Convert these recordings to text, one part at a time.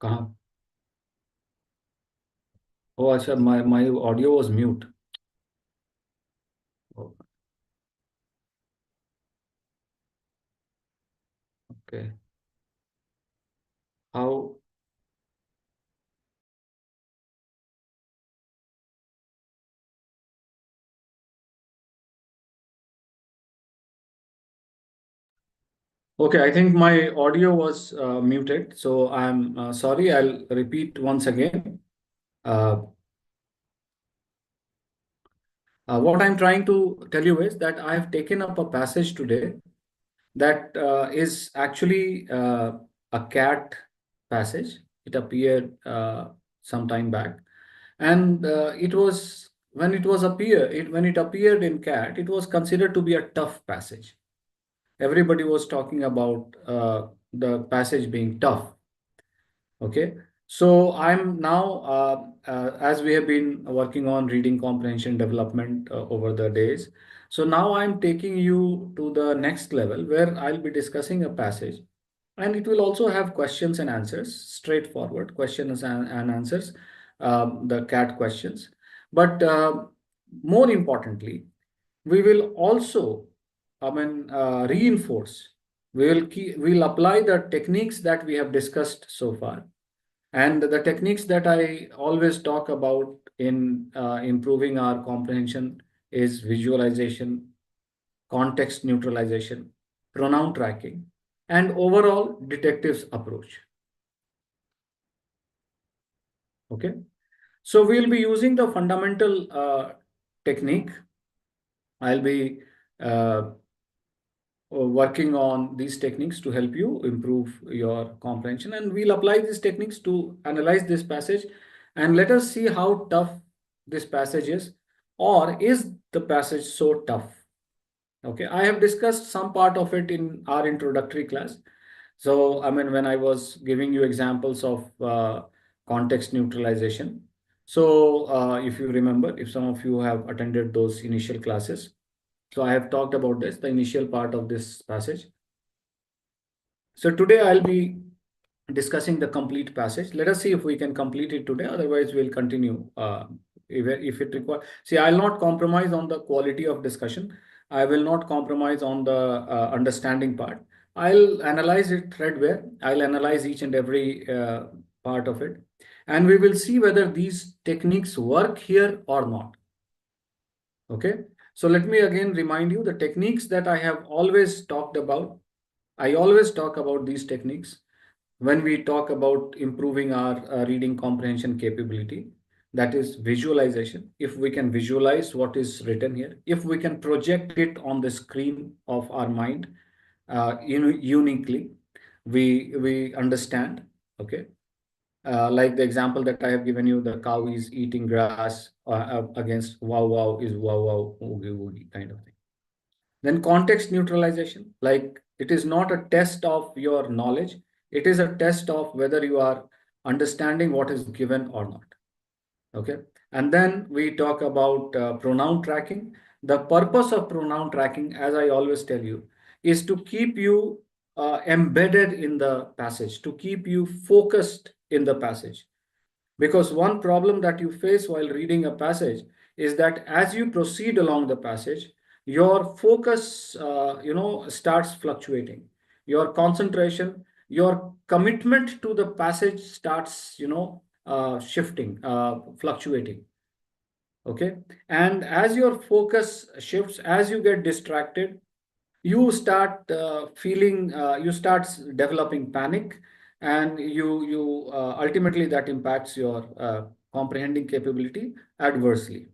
कहाँ? Oh, अच्छा, my audio was mute. Oh, okay. How? Okay, I think my audio was muted, so I'm sorry. I'll repeat once again. Uh, what I'm trying to tell you is that I have taken up a passage today that is actually a cat passage. It appeared some time back, and it was when it appeared in cat, it was considered to be a tough passage. Everybody was talking about the passage being tough. Okay, so I'm now, as we have been working on reading comprehension development over the days, so now I'm taking you to the next level where I'll be discussing a passage, and it will also have questions and answers, straightforward questions and answers, the CAT questions. But more importantly, we will also, reinforce. We'll apply the techniques that we have discussed so far, and the techniques that I always talk about in improving our comprehension is visualization, context neutralization, pronoun tracking, and overall detective's approach. Okay. So we'll be using the fundamental technique. I'll be uh, working on these techniques to help you improve your comprehension. And we'll apply these techniques to analyze this passage, and let us see how tough this passage is, or is the passage so tough? Okay, I have discussed some part of it in our introductory class. So, I mean, when I was giving you examples of context neutralization. So, if you remember, if some of you have attended those initial classes, so I have talked about this, the initial part of this passage. So today I'll be discussing the complete passage. Let us see if we can complete it today. Otherwise, we'll continue. If it requires, see, I'll not compromise on the quality of discussion. I will not compromise on the understanding part. I'll analyze it threadbare. I'll analyze each and every part of it, and we will see whether these techniques work here or not. Okay. So let me again remind you the techniques that I have always talked about. I always talk about these techniques when we talk about improving our reading comprehension capability. That is visualization. If we can visualize what is written here, if we can project it on the screen of our mind uniquely, we understand. Okay. Like the example that I have given you, the cow is eating grass against wow wow is wow wow oogie oogie kind of thing. Then context neutralization, like it is not a test of your knowledge, it is a test of whether you are understanding what is given or not. Okay. And then we talk about pronoun tracking. The purpose of pronoun tracking, as I always tell you, is to keep you embedded in the passage, to keep you focused in the passage. Because one problem that you face while reading a passage is that as you proceed along the passage, your focus, starts fluctuating. Your concentration, your commitment to the passage starts, shifting, fluctuating. Okay. And as your focus shifts, as you get distracted, you start you start developing panic, and you ultimately that impacts your comprehending capability adversely.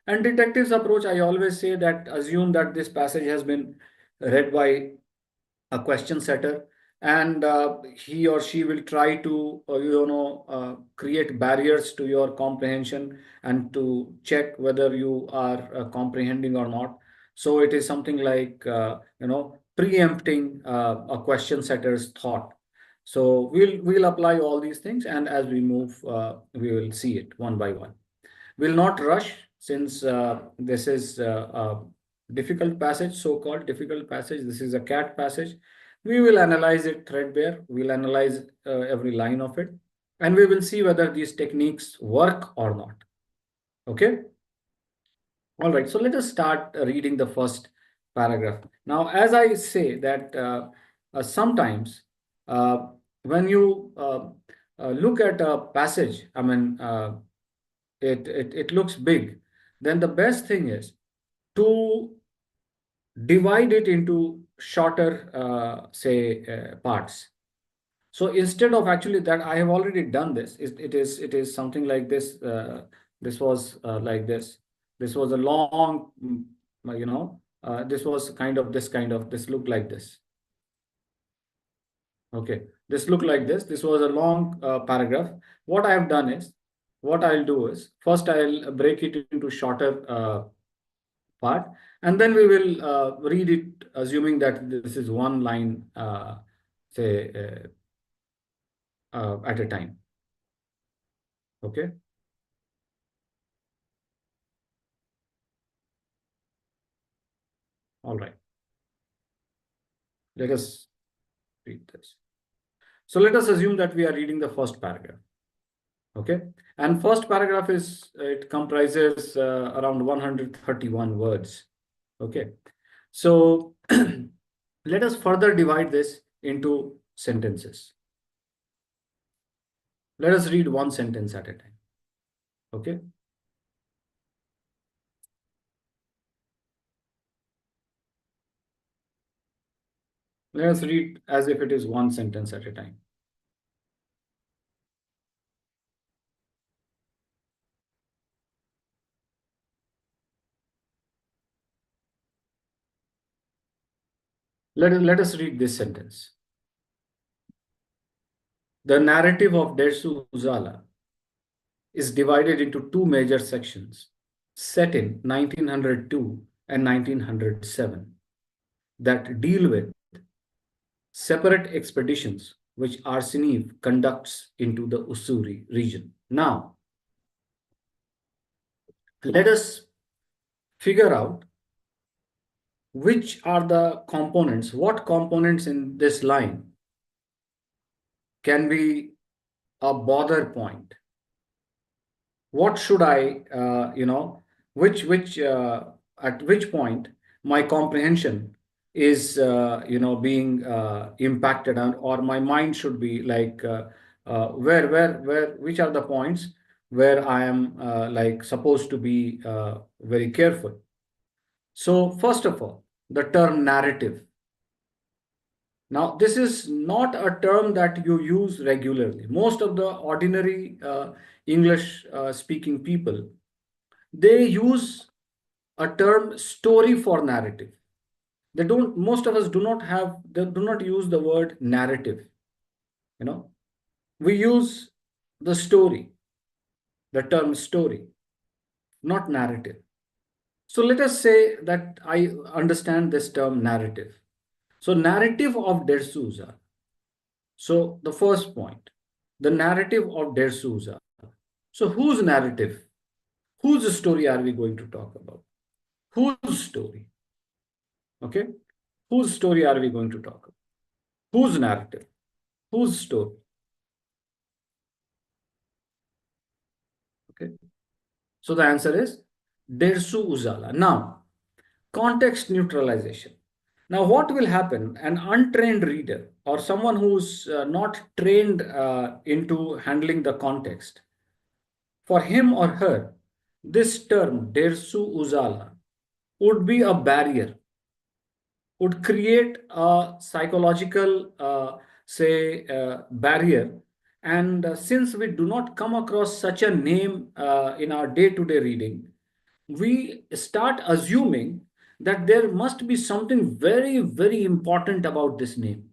And detective's approach, I always say that assume that this passage has been read by a question setter, and he or she will try to create barriers to your comprehension and to check whether you are comprehending or not. So it is something like preempting a question setter's thought. So we'll apply all these things, and as we move we will see it one by one. We'll not rush, since this is a difficult passage, so-called difficult passage. This is a cat passage. We will analyze it threadbare. We'll analyze every line of it. and we will see whether these techniques work or not. Okay. All right. So let us start reading the first paragraph. Now, as I say that sometimes uh, when you look at a passage, I mean, it looks big, then the best thing is to divide it into shorter, parts. So instead of actually that, I have already done this. It is something like this. This was like this. This was a long, this was this looked like this. Okay, this looked like this. This was a long paragraph. What I have done is, what I'll do is, first I'll break it into shorter part, and then we will read it, assuming that this is one line, say, at a time. Okay. All right. Let us read this. So let us assume that we are reading the first paragraph. Okay. And first paragraph is, it comprises around 131 words. Okay. So let us further divide this into sentences. Let us read one sentence at a time. Okay. Let us read as if it is one sentence at a time. Let us read this sentence. The narrative of Dersu Uzala is divided into two major sections set in 1902 and 1907 that deal with separate expeditions which Arseniv conducts into the Ussuri region. Now, let us figure out which are the components, what components in this line can be a bother point. What should I, at which point my comprehension is, being impacted, or my mind should be like, which are the points where I am like supposed to be very careful. So first of all, the term narrative. Now, this is not a term that you use regularly. Most of the ordinary English speaking people, they use a term story for narrative. They don't, most of us do not have, they do not use the word narrative. You know, we use the story, the term story, not narrative. So let us say that I understand this term narrative. So narrative of D'Souza. So the first point, the narrative of D'Souza. So whose narrative? Whose story are we going to talk about? Whose story? Okay. Whose story are we going to talk about? Whose narrative? Whose story? Okay. So the answer is Dersu Uzala. Now, context neutralization. Now, what will happen? An untrained reader or someone who's not trained into handling the context, for him or her, this term, Dersu Uzala, would be a barrier, would create a psychological, barrier. And since we do not come across such a name in our day-to-day reading, we start assuming that there must be something very, very important about this name.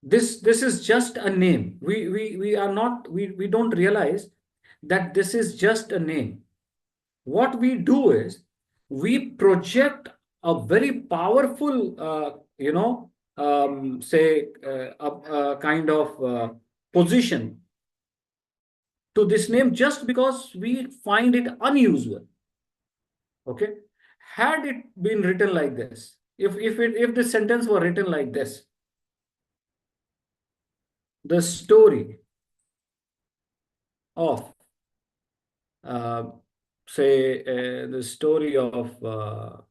This is just a name. We are not, we don't realize that this is just a name. What we do is we project a very powerful, a kind of position to this name just because we find it unusual. Okay. Had it been written like this, if this sentence were written like this, the story of, uh, say, the story of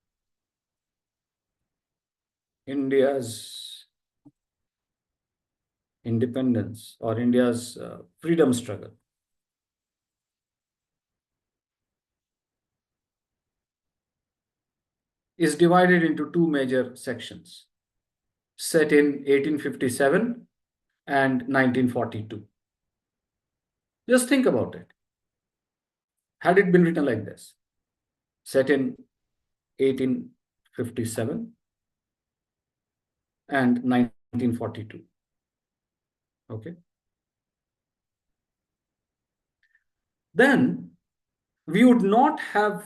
India's independence or India's freedom struggle is divided into two major sections, set in 1857 and 1942. Just think about it. Had it been written like this, set in 1857 and 1942. Okay. Then we would not have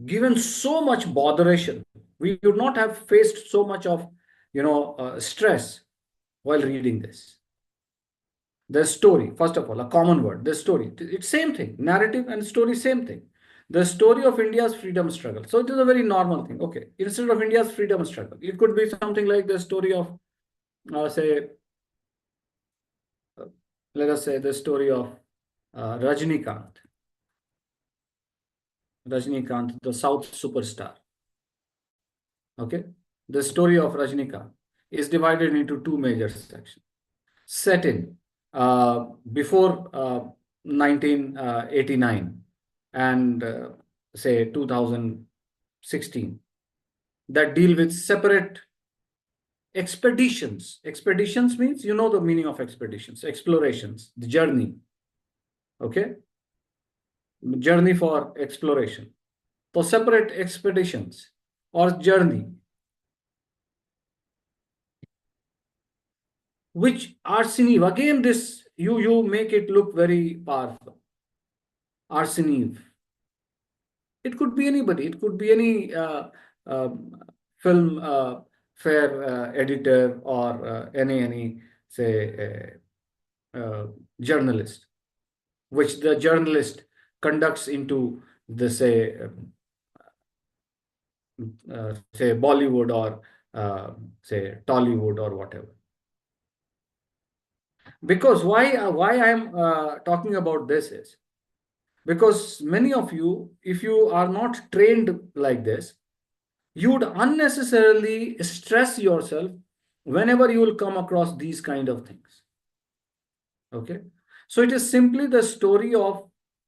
given so much botheration. We would not have faced so much of, stress while reading this. The story, first of all, a common word, the story. It's same thing. Narrative and story, same thing. The story of India's freedom struggle. So it is a very normal thing. Okay. Instead of India's freedom struggle, it could be something like the story of, say, uh, let us say the story of Rajnikant. Rajnikant, the South superstar. Okay. The story of Rajnikant is divided into two major sections. Set in before 1989 and say 2016, that deal with separate expeditions. Expeditions means, you know the meaning of expeditions, explorations, the journey. Okay. Journey for exploration. So separate expeditions or journey, which Arseniv, again, this you make it look very powerful. Arseniv. It could be anybody. It could be any film fair editor or any say journalist, which the journalist conducts into the say Bollywood or say Tollywood or whatever. Because why I'm talking about this is because many of you, if you are not trained like this, you would unnecessarily stress yourself whenever you will come across these kind of things. Okay. So it is simply the story of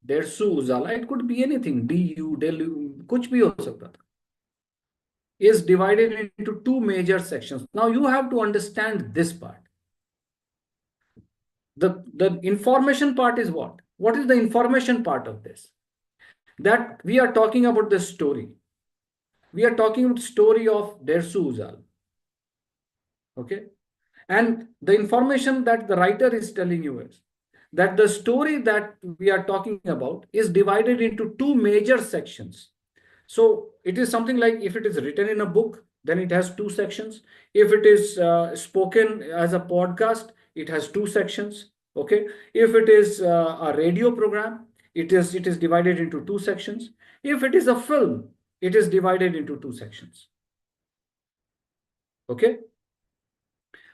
Dersu Uzala. It could be anything. DU, Delhi, kuch bhi ho sakta tha. Is divided into two major sections. Now you have to understand this part. The information part is what? What is the information part of this? That we are talking about the story. We are talking about story of Dersu Uzal. Okay. And the information that the writer is telling you is that the story that we are talking about is divided into two major sections. So it is something like if it is written in a book, then it has two sections. If it is spoken as a podcast, it has two sections. Okay. If it is a radio program, it is divided into two sections. If it is a film, it is divided into two sections. Okay.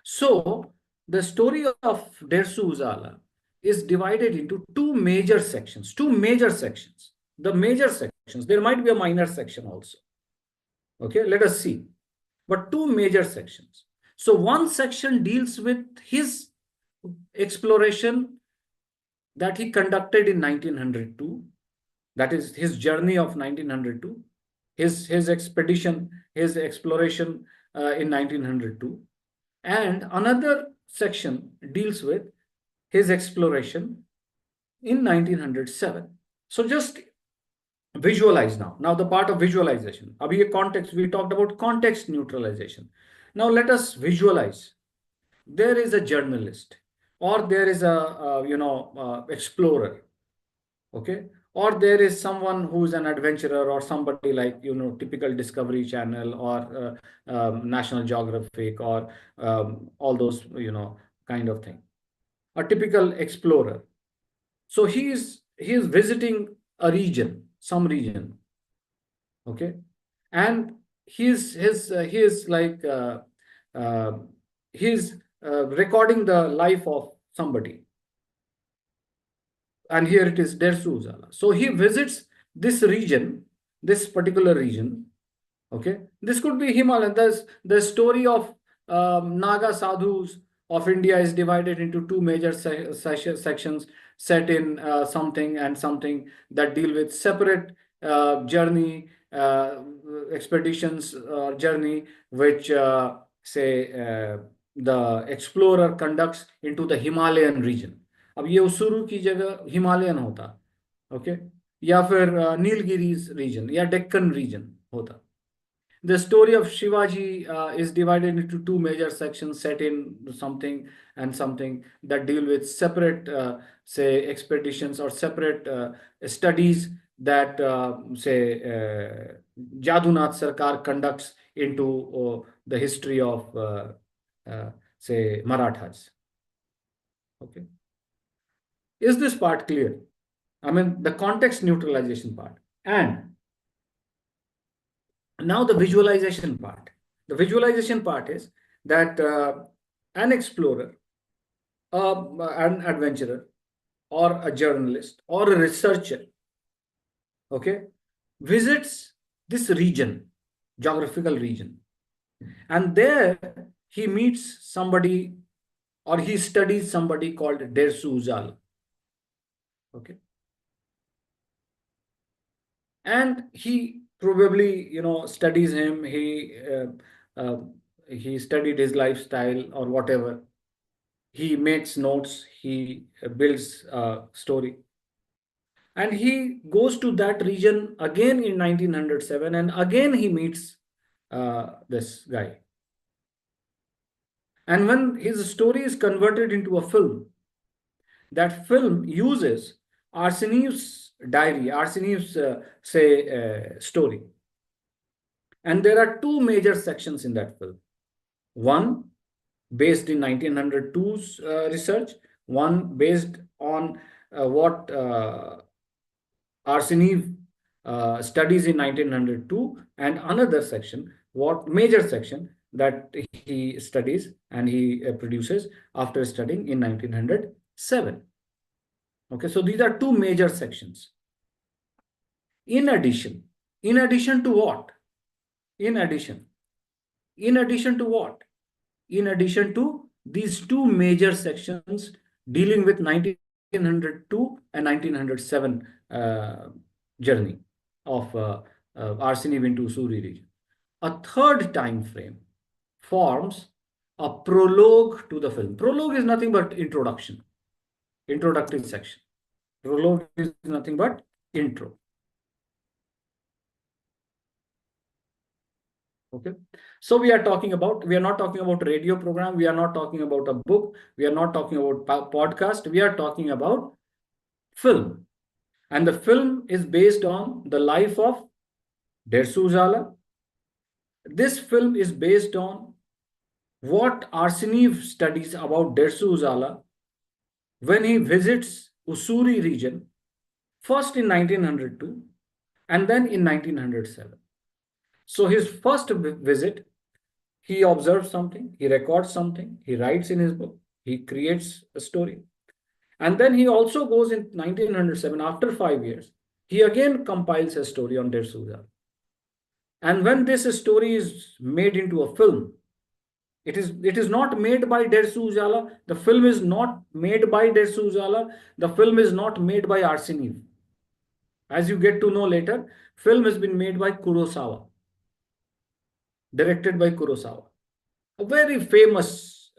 So the story of Dersu Uzala is divided into two major sections. Two major sections. The major sections. There might be a minor section also. Okay, let us see. But two major sections. So one section deals with his exploration that he conducted in 1902. That is his journey of 1902. His expedition, his exploration in 1902. And another section deals with his exploration in 1907. So just visualize now. Now the part of visualization. Abhi context, we talked about context neutralization. Now let us visualize. There is a journalist or there is a, explorer. Okay. Or there is someone who's an adventurer or somebody like, typical Discovery Channel or National Geographic or all those, kind of thing. A typical explorer. So he is visiting a region, some region. Okay. And he is like, uh, he's recording the life of somebody. And here it is Dersu Uzala. So he visits this region, this particular region. Okay, this could be Himalayan. The story of Naga sadhus of India is divided into two major sections set in something and something that deal with separate journey, expeditions or journey, which say the explorer conducts into the Himalayan region. अब ये उसूरू की जगह Himalayan होता, okay, या फिर Nilgiris reason या Deccan reason होता. The story of Shivaji is divided into two major sections set in something and something that deal with separate, say, expeditions or separate studies that, say, Jadunath Sarkar conducts into the history of, say, Marathas. Okay. Is this part clear? I mean, the context neutralization part. And now the visualization part. The visualization part is that an explorer, an adventurer, or a journalist, or a researcher, okay, visits this region, geographical region, and there he meets somebody or he studies somebody called Dersu Uzal. Okay. And he probably, studies him. He studied his lifestyle or whatever. He makes notes. He builds a story, and he goes to that region again in 1907, and again he meets this guy. And when his story is converted into a film, that film uses Arsenev's diary, Arsenev's story. And there are two major sections in that film. One based in 1902's research, one based on what Arsenev studies in 1902, and another section, what major section that he studies and he produces after studying in 1907. Okay, so these are two major sections. In addition to what? In addition to what? In addition to these two major sections dealing with 1902 and 1907 journey of Arsenev into Ussuri region. A third time frame forms a prologue to the film. Prologue is nothing but introduction, introductory section. Prologue is nothing but intro. Okay. So we are not talking about radio program. We are not talking about a book. We are not talking about podcast. We are talking about film. And the film is based on the life of Dersu Uzala. This film is based on what Arsenev studies about Dersu Uzala when he visits Ussuri region, first in 1902 and then in 1907. So his first visit, he observes something, he records something, he writes in his book, he creates a story. And then he also goes in 1907, after 5 years, he again compiles a story on Dersu Uzala. And when this story is made into a film, it is not made by Dersu Uzala. The film is not made by Dersu Uzala. The film is not made by Arsenev. As you get to know later, film has been made by Kurosawa, directed by Kurosawa, a very famous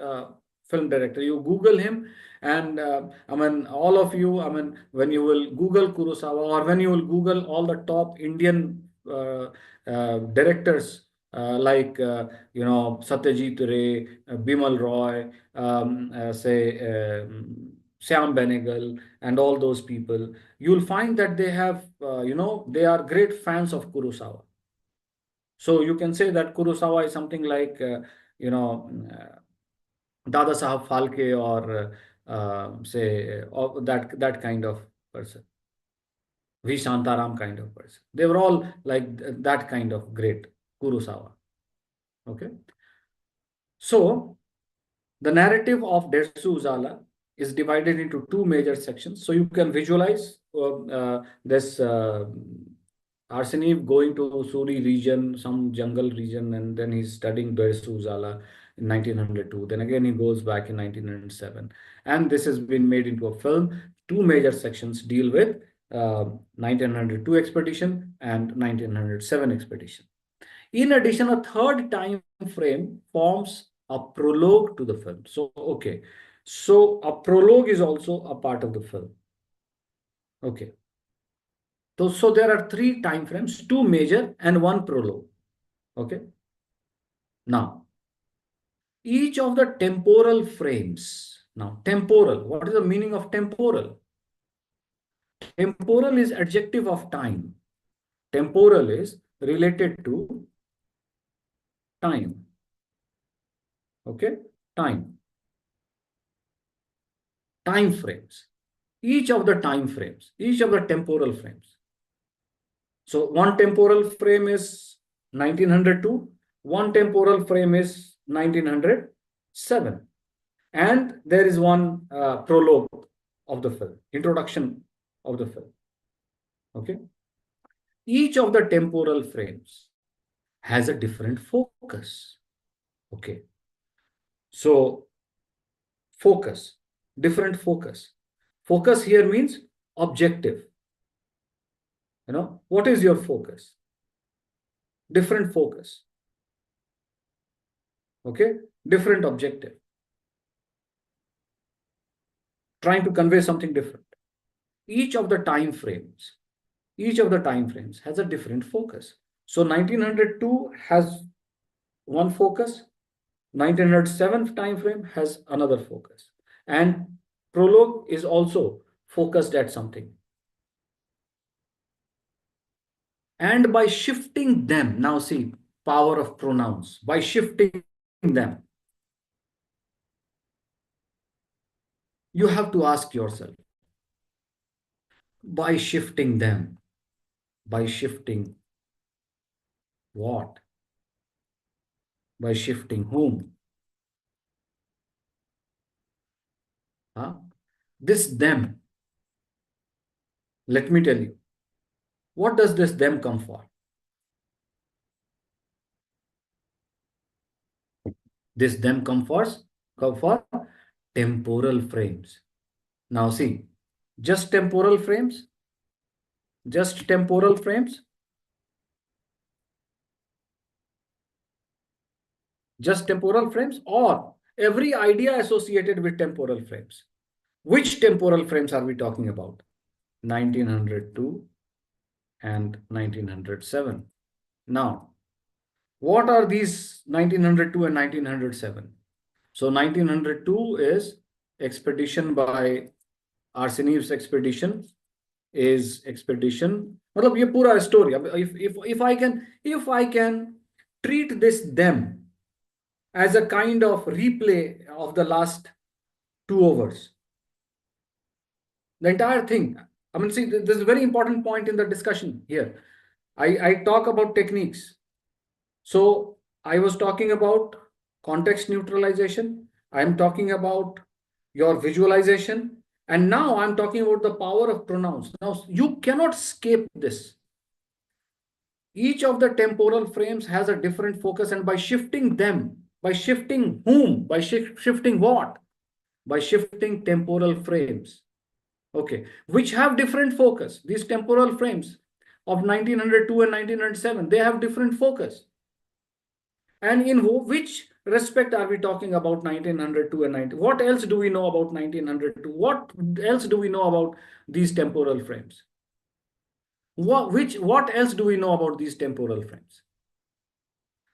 film director. You Google him, and I mean, all of you, I mean, when you will Google Kurosawa or when you will Google all the top Indian directors like, Satyajit Ray, Bimal Roy, Syam Benegal, and all those people, you'll find that they have, they are great fans of Kurosawa. So you can say that Kurosawa is something like, Dada Sahab Phalke, or say that kind of person, V. Shantaram kind of person. They were all like that kind of great Kurosawa. Okay. So The narrative of Dersu Uzala is divided into two major sections. So you can visualize this Arseniev going to Suri region, some jungle region, and then he's studying Dersu Uzala in 1902. Then again, he goes back in 1907. And this has been made into a film. Two major sections deal with 1902 expedition and 1907 expedition. In addition, a third time frame forms a prologue to the film. So, okay. So a prologue is also a part of the film. Okay. So there are three time frames, two major and one prologue. Okay. Now, each of the temporal frames. Now, temporal. What is the meaning of temporal? Temporal is adjective of time. Temporal is related to time. Okay. Time frames. Each of the time frames, each of the temporal frames. So one temporal frame is 1902, one temporal frame is 1907. And there is one prologue of the film, introduction of the film. Okay. Each of the temporal frames has a different focus. Okay. So focus, different focus. Focus here means objective. What is your focus? Different focus. Okay, different objective. Trying to convey something different. Each of the time frames has a different focus. So 1902 has one focus, 1907 time frame has another focus. And prologue is also focused at something. And by shifting them, now see, power of pronouns, by shifting them, you have to ask yourself, by shifting them, by shifting what? By shifting whom? Huh? This them, let me tell you, what does this them come for? This them come for temporal frames. Now see, just temporal frames, just temporal frames, just temporal frames, or every idea associated with temporal frames. Which temporal frames are we talking about? 1902 and 1907. Now, what are these 1902 and 1907? So 1902 is expedition by Arseniev's expedition is expedition. मतलब ये पूरा story. If I can treat this them as a kind of replay of the last 2 hours, the entire thing. I mean, see, this is a very important point in the discussion here. I talk about techniques. So I was talking about context neutralization. I'm talking about your visualization. And now I'm talking about the power of pronouns. Now you cannot escape this. Each of the temporal frames has a different focus, and by shifting them, by shifting whom, by shifting what? By shifting temporal frames. Okay, which have different focus. These temporal frames of 1902 and 1907, they have different focus. And in which respect are we talking about 1902 and 19? What else do we know about 1902? What else do we know about these temporal frames? What else do we know about these temporal frames?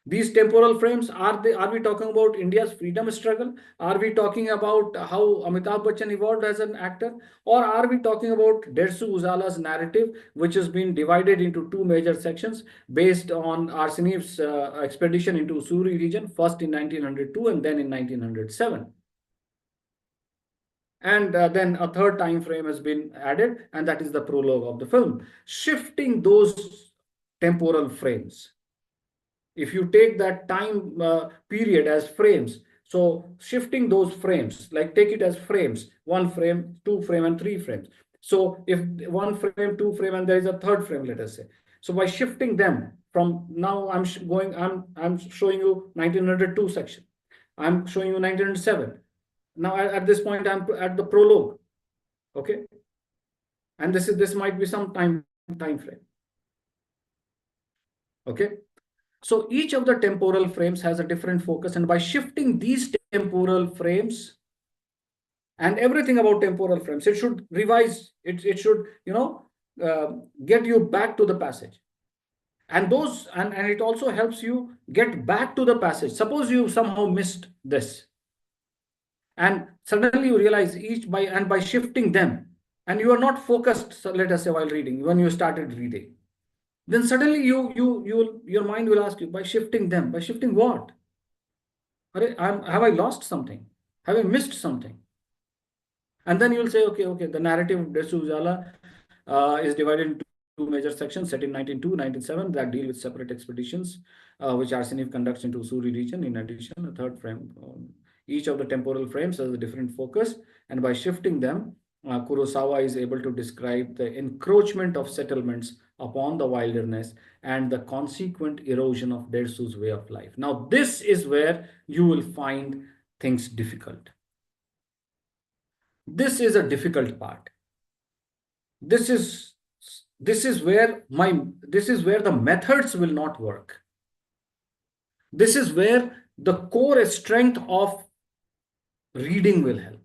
These temporal frames, are we talking about India's freedom struggle? Are we talking about how Amitabh Bachchan evolved as an actor? Or are we talking about Dersu Uzala's narrative, which has been divided into two major sections based on Arseniev's expedition into Suri region, first in 1902 and then in 1907? And then a third time frame has been added, and that is the prologue of the film. Shifting those temporal frames, if you take that time period as frames, So shifting those frames, like take it as frames, 1 frame, 2 frame, and 3 frames. So if 1 frame, 2 frame, and there is a third frame, let us say. So by shifting them from now, I'm showing you 1902 section. I'm showing you 1907. Now at this point, I'm at the prologue. Okay. And this might be some time frame. Okay. So each of the temporal frames has a different focus, and by shifting these temporal frames and everything about temporal frames, it should revise it should uh, get you back to the passage, and it also helps you get back to the passage. Suppose you somehow missed this, and suddenly you realize by shifting them, and you are not focused, so let us say, while reading, when you started reading, then suddenly your mind will ask you, by shifting them, by shifting what? Have I lost something? Have I missed something? And then you'll say, okay, the narrative of Desu Ujala is divided into two major sections set in 1902, 1907 that deal with separate expeditions which Arseniv conducts into Usuri region. In addition, a third frame. Each of the temporal frames has a different focus, and by shifting them, Kurosawa is able to describe the encroachment of settlements upon the wilderness and the consequent erosion of Dersu's way of life. Now, this is where you will find things difficult. This is a difficult part. This is this is where the methods will not work. This is where the core strength of reading will help.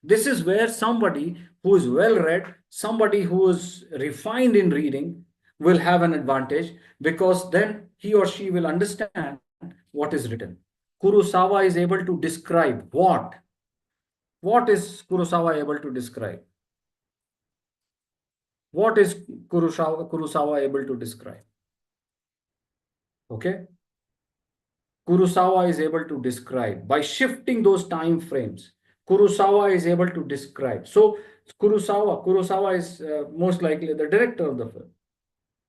This is where somebody who is well read, somebody who is refined in reading, will have an advantage, because then he or she will understand what is written. Kurosawa is able to describe what? What is Kurosawa able to describe? What is Kurosawa able to describe? Okay. Kurosawa is able to describe by shifting those time frames. Kurosawa is able to describe. So Kurosawa is most likely the director of the film.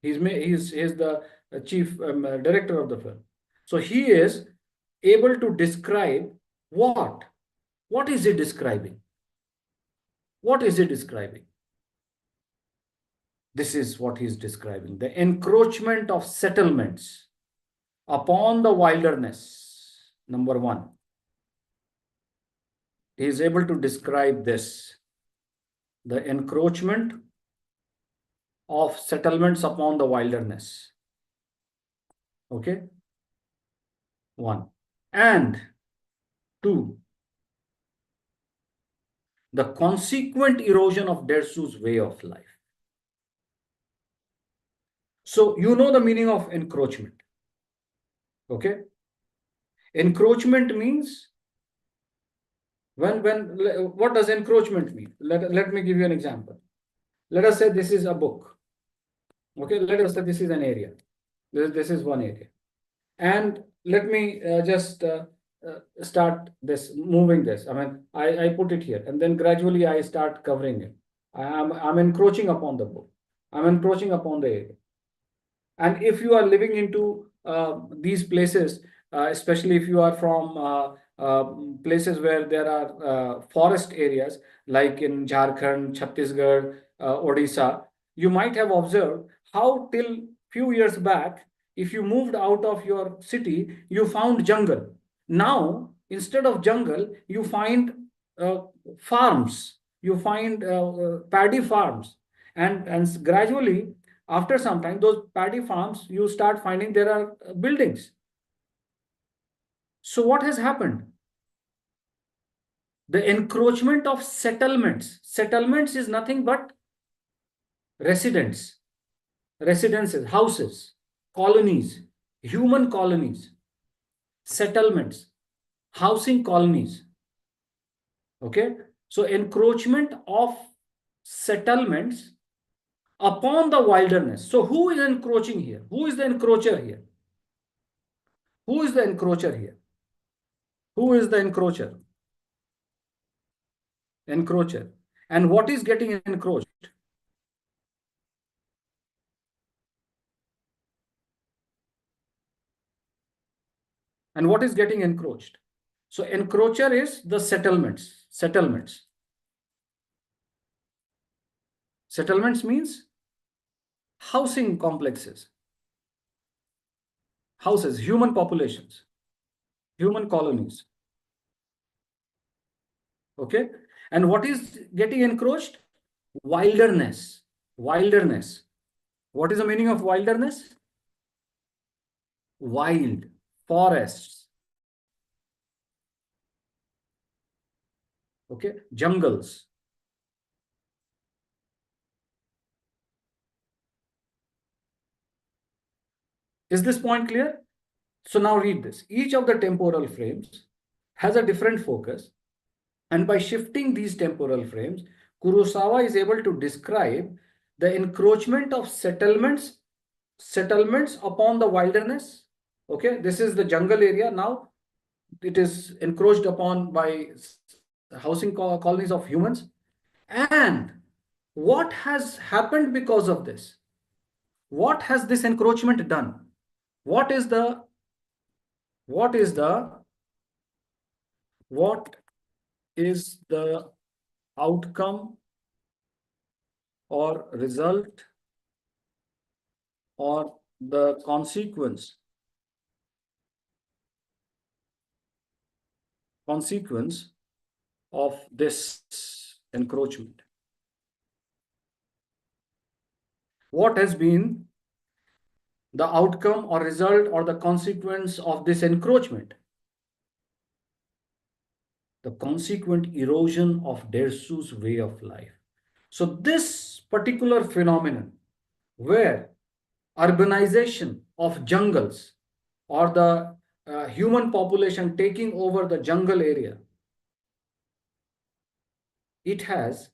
He's the chief director of the film. So he is able to describe what? What is he describing? What is he describing? This is what he's describing: the encroachment of settlements upon the wilderness. Number one, he is able to describe this: the encroachment of settlements upon the wilderness. Okay. One. And two, the consequent erosion of Dersu's way of life. So you know the meaning of encroachment. Okay. Encroachment means when what does encroachment mean? Let me give you an example. Let us say this is a book. Okay, let us say this is an area. This is one area. And let me just start this, moving this. I mean, I put it here, and then gradually I start covering it. I'm encroaching upon the book. I'm encroaching upon the area. And if you are living into these places, especially if you are from places where there are forest areas, like in Jharkhand, Chhattisgarh, Odisha, you might have observed how till few years back, if you moved out of your city, you found jungle. Now, instead of jungle, you find uh, farms, you find paddy farms. And gradually, after some time, those paddy farms, you start finding there are buildings. So what has happened? The encroachment of settlements. Settlements is nothing but residents, residences, houses, colonies, human colonies, settlements, housing colonies. Okay. So encroachment of settlements upon the wilderness. So who is encroaching here? Who is the encroacher here? Who is the encroacher here? Who is the encroacher? Encroacher. And what is getting encroached? And what is getting encroached? So encroacher is the settlements. Settlements means housing complexes, houses, human populations, human colonies. Okay. And what is getting encroached? Wilderness. Wilderness. What is the meaning of wilderness? Wild, forests. Okay. Jungles. Is this point clear? So now read this. Each of the temporal frames has a different focus. And by shifting these temporal frames, Kurosawa is able to describe the encroachment of settlements upon the wilderness. Okay, this is the jungle area. Now it is encroached upon by housing colonies of humans. And what has happened because of this? What has this encroachment done? What is the what is the what is the outcome or result or the consequence of this encroachment? What has been the outcome or result or the consequence of this encroachment? The consequent erosion of Dersu's way of life. So this particular phenomenon where urbanization of jungles or the human population taking over the jungle area, it has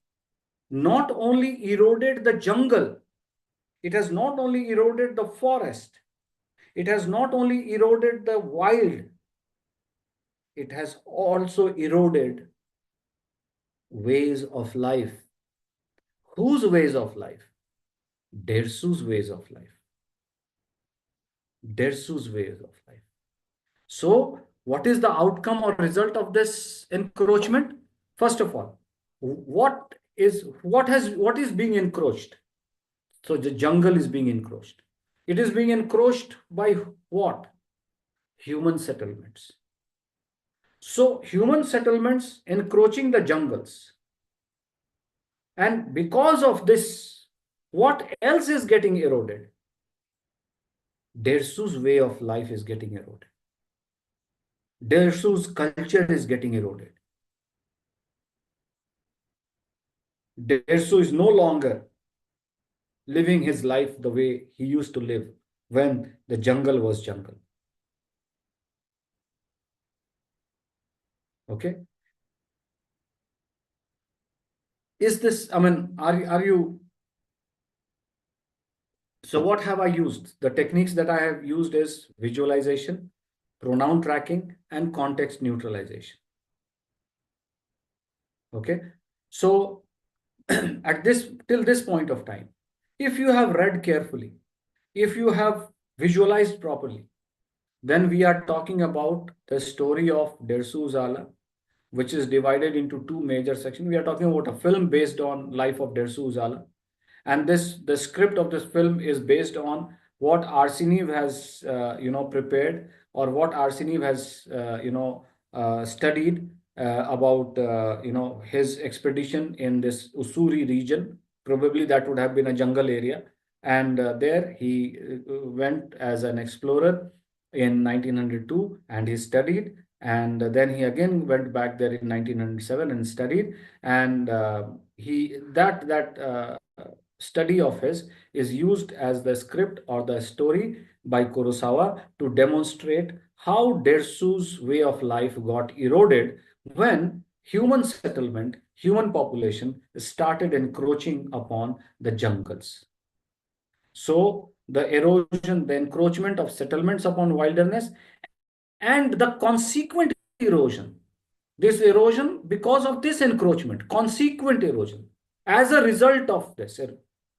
not only eroded the jungle, it has not only eroded the forest, it has not only eroded the wild, it has also eroded ways of life. Whose ways of life? Dersu's ways of life. Dersu's ways of life. So, what is the outcome or result of this encroachment? First of all, what is being encroached? So the jungle is being encroached. It is being encroached by what? Human settlements. So human settlements encroaching the jungles. And because of this, what else is getting eroded? Dersu's way of life is getting eroded. Dersu's culture is getting eroded. Dersu is no longer living his life the way he used to live when the jungle was jungle. Okay. Is this, I mean, are you, so what have I used? The techniques that I have used is visualization, pronoun tracking, and context neutralization. Okay. So till this point of time, if you have read carefully, if you have visualized properly, then we are talking about the story of Dersu Uzala, which is divided into two major sections. We are talking about a film based on life of Dersu Uzala. And the script of this film is based on what Arseniev has prepared, or what Arseniev has studied about his expedition in this Ussuri region. Probably that would have been a jungle area, and there he went as an explorer in 1902, and he studied, and then he again went back there in 1907 and studied, and he that study of his is used as the script or the story by Kurosawa to demonstrate how Dersu's way of life got eroded when human settlement, human population started encroaching upon the jungles. So the erosion, the encroachment of settlements upon wilderness, and the consequent erosion. This erosion because of this encroachment, consequent erosion, as a result of this,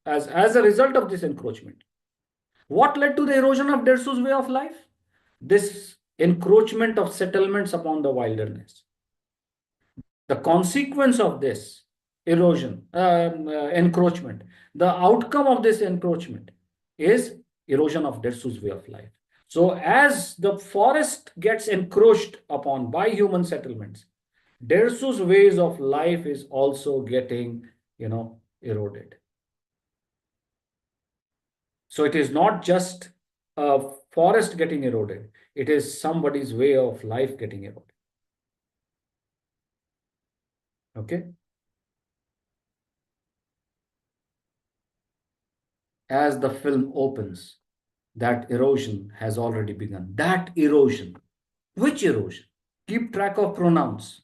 as a result of this encroachment. What led to the erosion of Dersu's way of life? This encroachment of settlements upon the wilderness. The consequence of this erosion, encroachment, the outcome of this encroachment is erosion of Dersu's way of life. So as the forest gets encroached upon by human settlements, Dersu's ways of life is also getting, eroded. So it is not just a forest getting eroded, it is somebody's way of life getting eroded. Okay. As the film opens, that erosion has already begun. That erosion. Which erosion? Keep track of pronouns.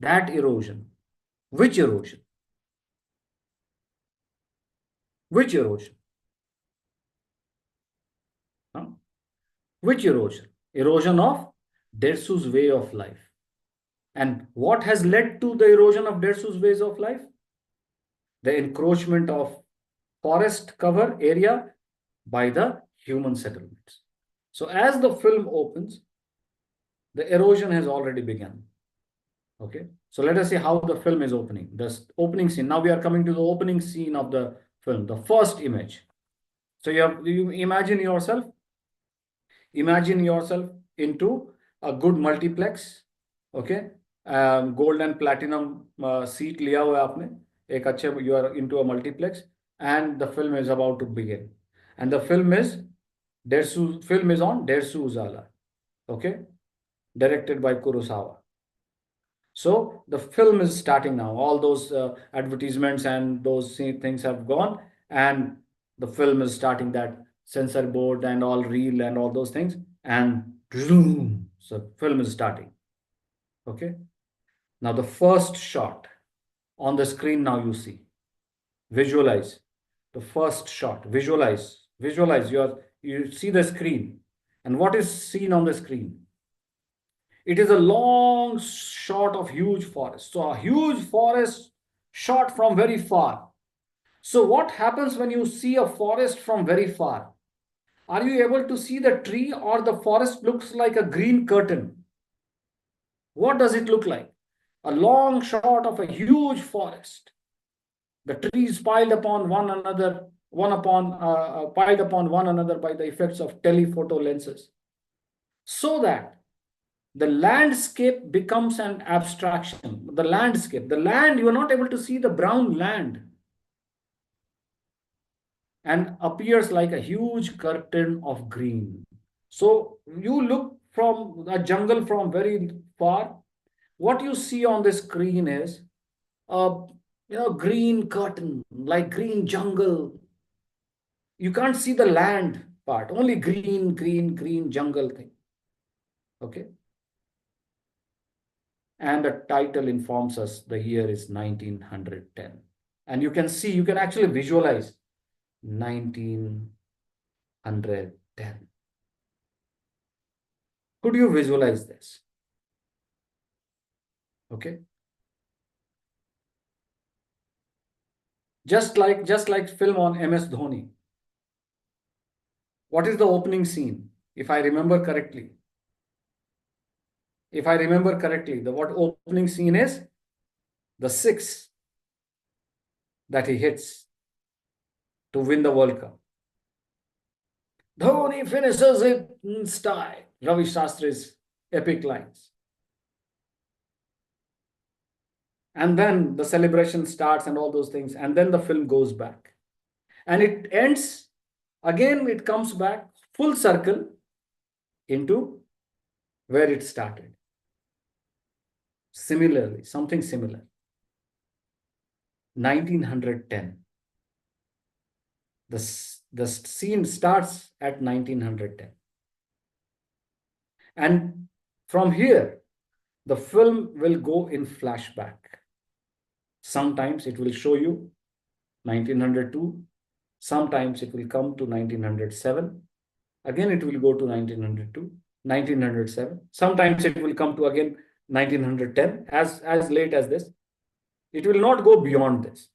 That erosion. Which erosion? Which erosion? Huh? Which erosion? Erosion of Dersu's way of life. And what has led to the erosion of Dersu's ways of life? The encroachment of forest cover area by the human settlements. So as the film opens, the erosion has already begun. Okay. So let us see how the film is opening. The opening scene. Now we are coming to the opening scene of the film, the first image. So you imagine yourself into a good multiplex. Okay. Gold and platinum seat liya hua hai aapne. Ek achhe, you are into a multiplex and the film is about to begin. And the film is on Dersu Uzala. Okay. Directed by Kurosawa. So the film is starting now. All those advertisements and those things have gone, and the film is starting. That sensor board and all reel and all those things, and zoom. So film is starting. Okay. Now the first shot on the screen. Now you see. Visualize the first shot. Visualize. You see the screen, and what is seen on the screen? It is a long shot of huge forest. So a huge forest shot from very far. So what happens when you see a forest from very far? Are you able to see the tree, or the forest looks like a green curtain? What does it look like? A long shot of a huge forest. The trees piled upon one another, piled upon one another by the effects of telephoto lenses. So that the landscape becomes an abstraction. The land, you are not able to see the brown land, and appears like a huge curtain of green. So you look from a jungle from very far. What you see on the screen is a green curtain, like green jungle. You can't see the land part, only green jungle thing. Okay. And the title informs us the year is 1910. And you can actually visualize 1910. Could you visualize this? Okay. Just like film on MS Dhoni. What is the opening scene? If I remember correctly, the what opening scene is? The six that he hits to win the World Cup. Dhoni finishes it in style. Ravi Shastri's epic lines. And then the celebration starts and all those things. And then the film goes back. And it ends, again, it comes back full circle into where it started. Similarly, something similar. 1910. The scene starts at 1910. And from here, the film will go in flashback. Sometimes it will show you 1902. Sometimes it will come to 1907. Again, it will go to 1902, 1907. Sometimes it will come to again 1910, as late as this. It will not go beyond this.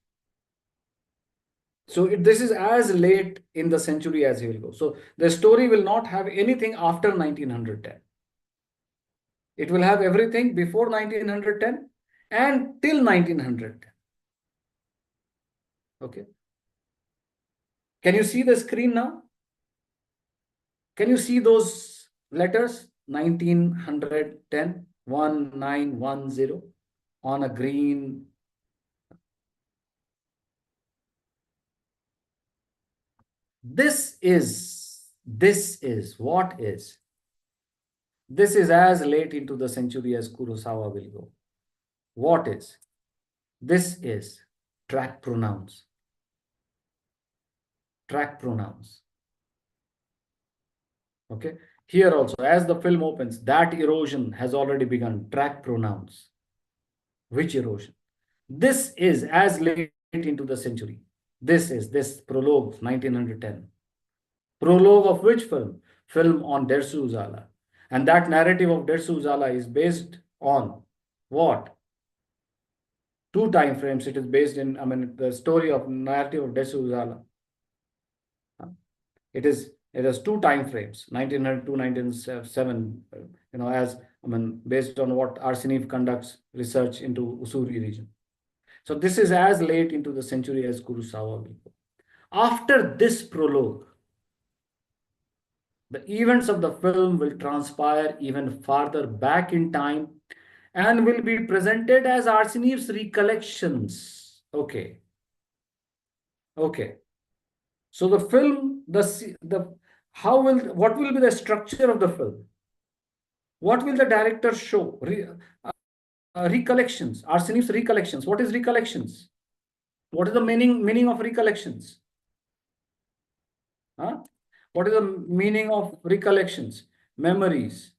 So this is as late in the century as he will go. So the story will not have anything after 1910. It will have everything before 1910 and till 1910. Okay. Can you see the screen now? Can you see those letters? 1910, 1910 on a green. This is what is. This is as late into the century as Kurosawa will go. What is? This is track pronouns. Track pronouns. Okay. Here also, as the film opens, that erosion has already begun. Track pronouns. Which erosion? This is as late into the century. This prologue, 1910. Prologue of which film? Film on Dersu Uzala. And that narrative of Dersu Uzala is based on what? Two time frames. It is based in, the story of narrative of Dersu Uzala. It has two time frames, 1902, 1907, as based on what Arseniv conducts research into Usuri region. So this is as late into the century as Kurosawa will go. After this prologue, the events of the film will transpire even farther back in time and will be presented as Arsenev's recollections. Okay. Okay. So the film, what will be the structure of the film? What will the director show? Recollections, Arsenev's recollections. What is recollections? What is the meaning of recollections? Huh? What is the meaning of recollections? Memories.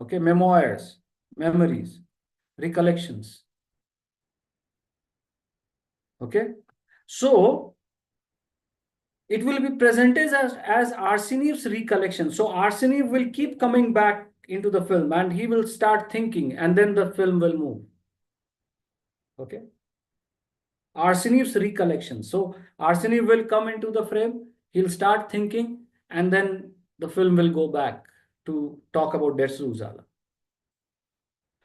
Okay, memoirs, memories, recollections. Okay, so it will be presented as Arsenev's recollection. So Arsenev will keep coming back into the film and he will start thinking and then the film will move. Okay. Arsenev's recollection. So Arsenev will come into the frame, he'll start thinking and then the film will go back to talk about Dersu Uzala.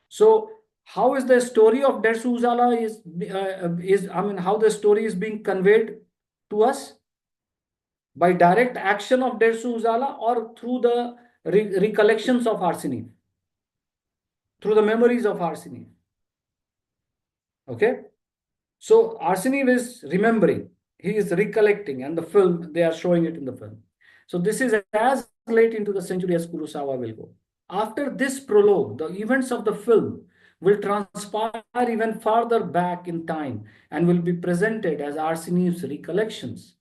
So how is the story of Dersu Uzala how the story is being conveyed to us? By direct action of Dersu Uzala or through the recollections of Arsenev, through the memories of Arsenev. Okay. So Arsenev is remembering, he is recollecting, and the film, they are showing it in the film. So this is as late into the century as Kurosawa will go. After this prologue, the events of the film will transpire even farther back in time and will be presented as Arsenev's recollections.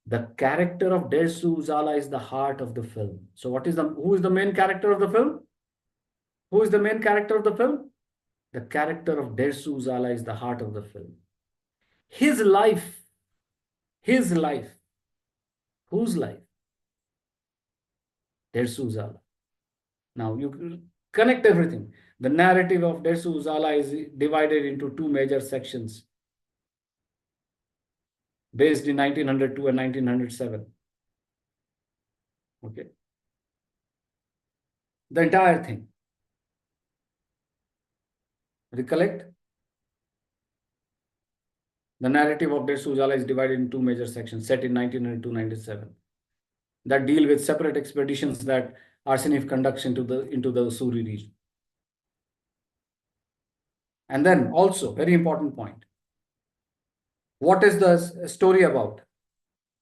The character of Dersu Uzala is the heart of the film. So who is the main character of the film? Who is the main character of the film? The character of Dersu Uzala is the heart of the film. His life, whose life? Dersu Uzala. Now you connect everything. The narrative of Dersu Uzala is divided into two major sections based in 1902 and 1907. Okay. The entire thing. Recollect? The narrative of Dersu Uzala is divided in two major sections set in 1902-97 that deal with separate expeditions that Arsenev conducts into the Usuri region. And then also, very important point. What is the story about?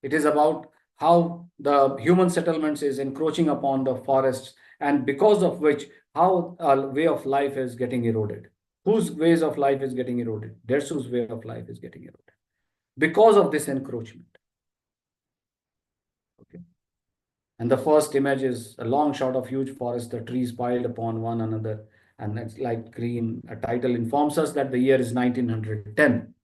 It is about how the human settlements is encroaching upon the forests and because of which how our way of life is getting eroded. Whose ways of life is getting eroded? Dersu's way of life is getting eroded because of this encroachment. Okay. And the first image is a long shot of huge forest, the trees piled upon one another, and it's like green. A title informs us that the year is 1910.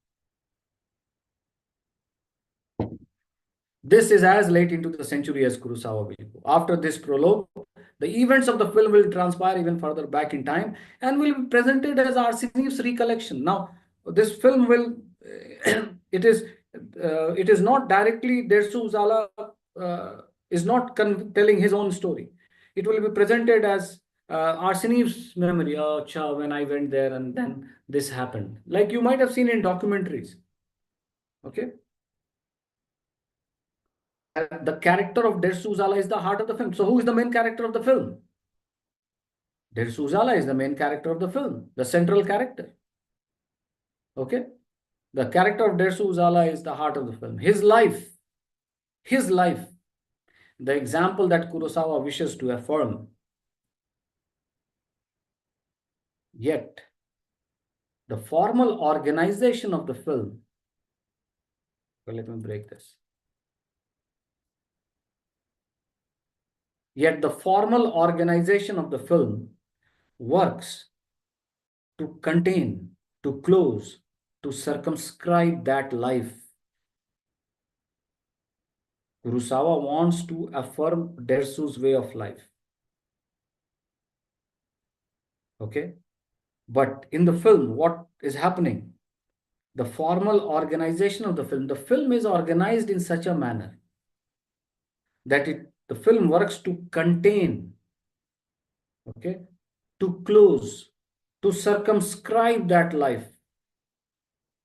This is as late into the century as Kurosawa will go. After this prologue, the events of the film will transpire even further back in time and will be presented as Arsenev's recollection. Now, this film will, it is not directly Dersu Uzala is not telling his own story. It will be presented as Arseni's memory. Oh, cha, when I went there and then this happened. Like you might have seen in documentaries. Okay. The character of Der Suzala is the heart of the film. So who is the main character of the film? Der Suzala is the main character of the film, the central character. Okay. The character of Der Suzala is the heart of the film. His life, the example that Kurosawa wishes to affirm. Yet, the formal organization of the film. Well, let me break this. Yet, the formal organization of the film works to contain, to close, to circumscribe that life. Kurosawa wants to affirm Dersu's way of life. Okay? But in the film, what is happening? The formal organization of the film is organized in such a manner that the film works to contain, okay, to close, to circumscribe that life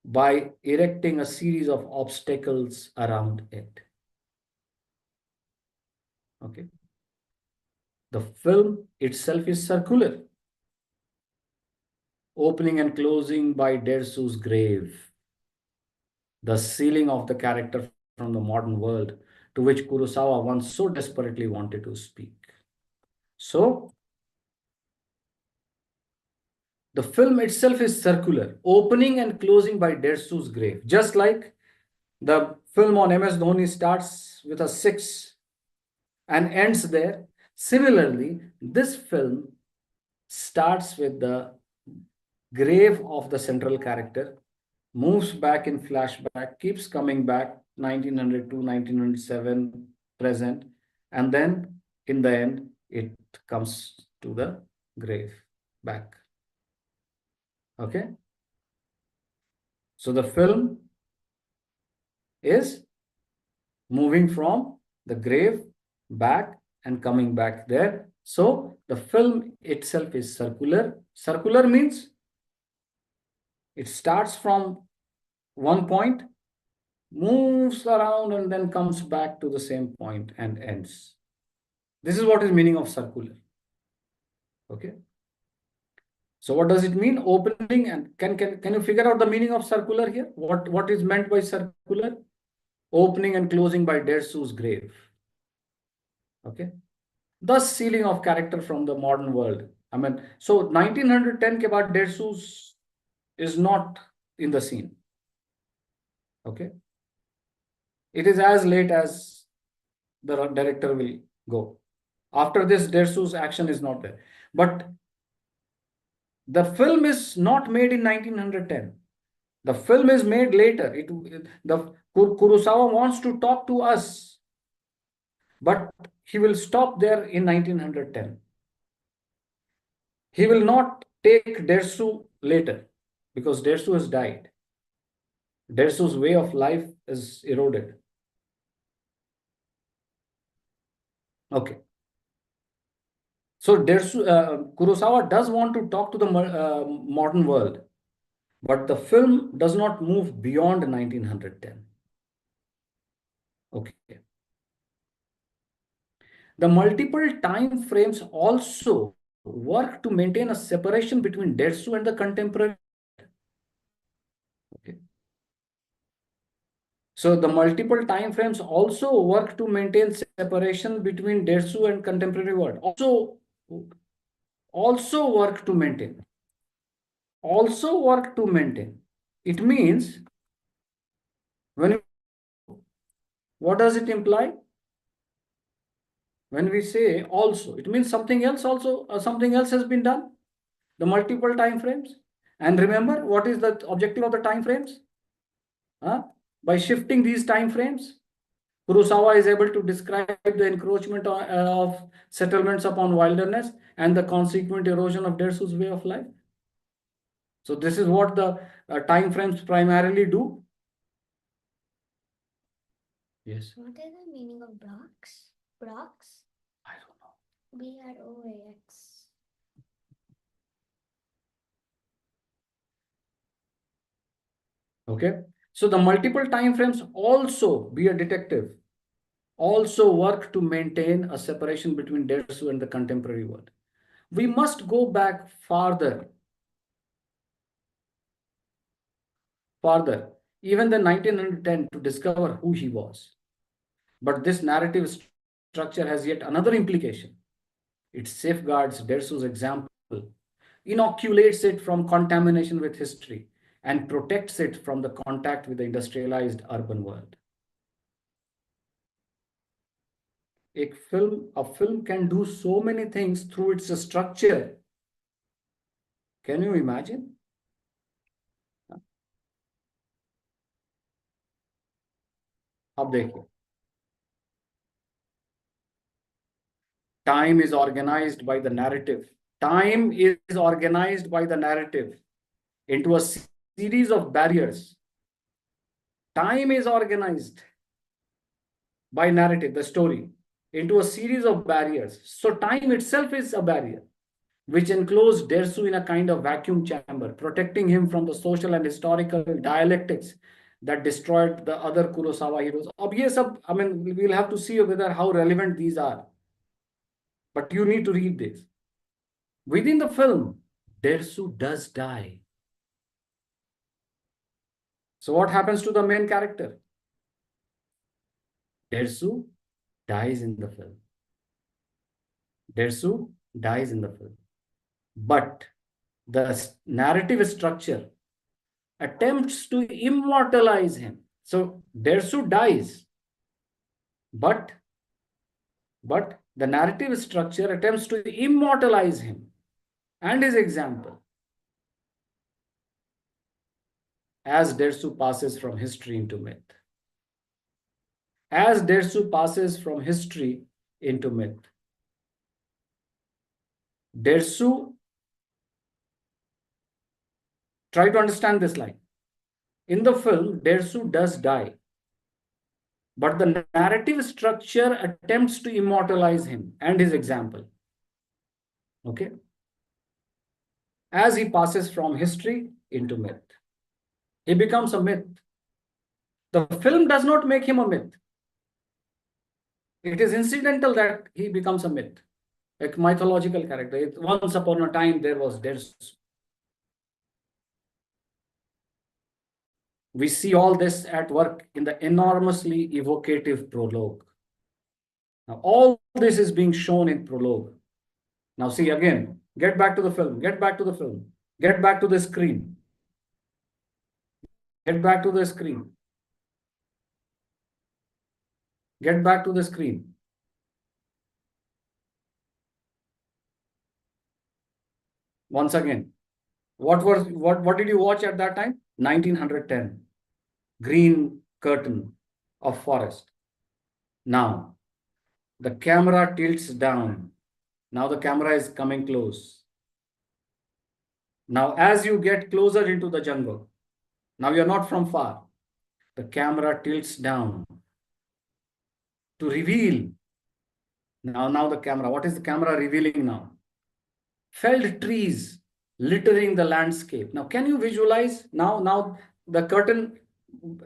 by erecting a series of obstacles around it. Okay. The film itself is circular, opening and closing by Dersu's grave, the sealing of the character from the modern world to which Kurosawa once so desperately wanted to speak. So, the film itself is circular, opening and closing by Dersu's grave, just like the film on MS Dhoni starts with a 6 and ends there. Similarly, this film starts with the grave of the central character, moves back in flashback, keeps coming back 1902, 1907, present, and then in the end, it comes to the grave back. Okay? So the film is moving from the grave back and coming back there. So the film itself is circular. Circular means it starts from one point, moves around and then comes back to the same point and ends. This is what is meaning of circular. Okay. So what does it mean? Opening and can you figure out the meaning of circular here? What is meant by circular? Opening and closing by Dersu's grave. Okay. Thus sealing of character from the modern world. I mean, so 1910 ke baad Dersu's is not in the scene. Okay. It is as late as the director will go. After this, Dersu's action is not there. But the film is not made in 1910. The film is made later. The Kurosawa wants to talk to us, but he will stop there in 1910. He will not take Dersu later because Dersu has died. Dersu's way of life is eroded. Okay. So Kurosawa does want to talk to the modern world, but the film does not move beyond 1910. Okay. The multiple time frames also work to maintain a separation between Dersu and the contemporary. Okay. So the multiple time frames also work to maintain separation between Dersu and contemporary world. Also work to maintain. Also work to maintain. It means when what does it imply? When we say also, it means something else also, something else has been done. The multiple time frames. And remember, what is the objective of the time frames? By shifting these time frames, Kurosawa is able to describe the encroachment of settlements upon wilderness and the consequent erosion of Dersu's way of life. So this is what the time frames primarily do. Yes. What is the meaning of blocks? Blocks? I don't know. BROAX. Okay. So the multiple time frames also be a detective, also work to maintain a separation between Dersu and the contemporary world. We must go back farther, even the 1910 to discover who he was. But this narrative structure has yet another implication. It safeguards Dersu's example, inoculates it from contamination with history, and protects it from the contact with the industrialized urban world. A film can do so many things through its structure. Can you imagine? अब देखिए, time is organized by the narrative. Time is organized by the narrative into a series of barriers. Time is organized by narrative, the story, into a series of barriers. So time itself is a barrier, which enclosed Dersu in a kind of vacuum chamber, protecting him from the social and historical dialectics that destroyed the other Kurosawa heroes. अब ये सब, I mean, we'll have to see whether how relevant these are. But you need to read this. Within the film, Dersu does die. So what happens to the main character? Dersu dies in the film. Dersu dies in the film. But the narrative structure attempts to immortalize him. So Dersu dies, but the narrative structure attempts to immortalize him and his example as Dersu passes from history into myth. As Dersu passes from history into myth. Dersu, try to understand this line. In the film, Dersu does die, but the narrative structure attempts to immortalize him and his example. Okay? As he passes from history into myth. He becomes a myth. The film does not make him a myth. It is incidental that he becomes a myth, a mythological character. Once upon a time, there's. We see all this at work in the enormously evocative prologue. Now, all this is being shown in prologue. Now, see again, get back to the film, get back to the film, get back to the screen, get back to the screen, get back to the screen. Once again, what did you watch at that time? 1910, green curtain of forest. Now, the camera tilts down. Now the camera is coming close. Now, as you get closer into the jungle, now you're not from far. The camera tilts down to reveal. Now the camera, what is the camera revealing now? Felled trees littering the landscape. Now, can you visualize? Now the curtain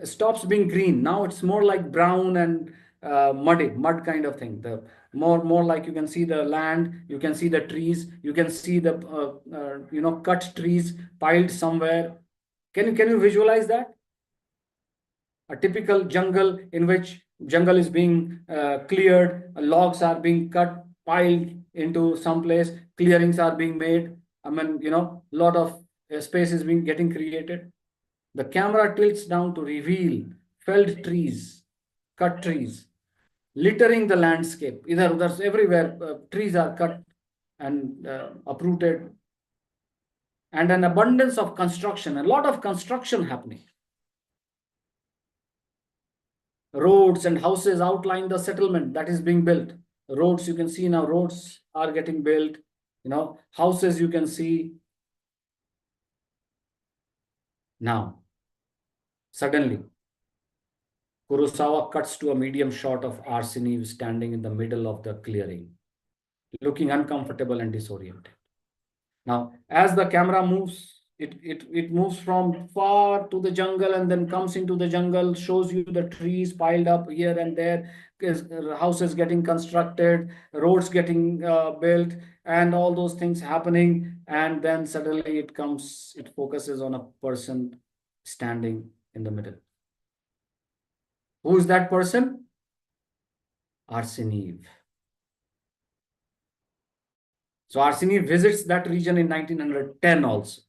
stops being green. Now it's more like brown and mud kind of thing. The more like you can see the land, you can see the trees, you can see the cut trees piled somewhere. Can you visualize that? A typical jungle in which jungle is being cleared, logs are being cut, piled into some place, clearings are being made. I mean, lot of space is being getting created. The camera tilts down to reveal felled trees, cut trees, littering the landscape. Either there's everywhere, trees are cut and uprooted, and an abundance of construction, a lot of construction happening. Roads and houses outline the settlement that is being built. Roads, you can see now, roads are getting built. Houses you can see. Now, suddenly, Kurosawa cuts to a medium shot of Arseniy standing in the middle of the clearing, looking uncomfortable and disoriented. Now, as the camera moves it moves from far to the jungle and then comes into the jungle, shows you the trees piled up here and there, houses getting constructed, roads getting built, and all those things happening. And then suddenly it focuses on a person standing in the middle. Who is that person? Arseniv. So Arseniv visits that region in 1910 also,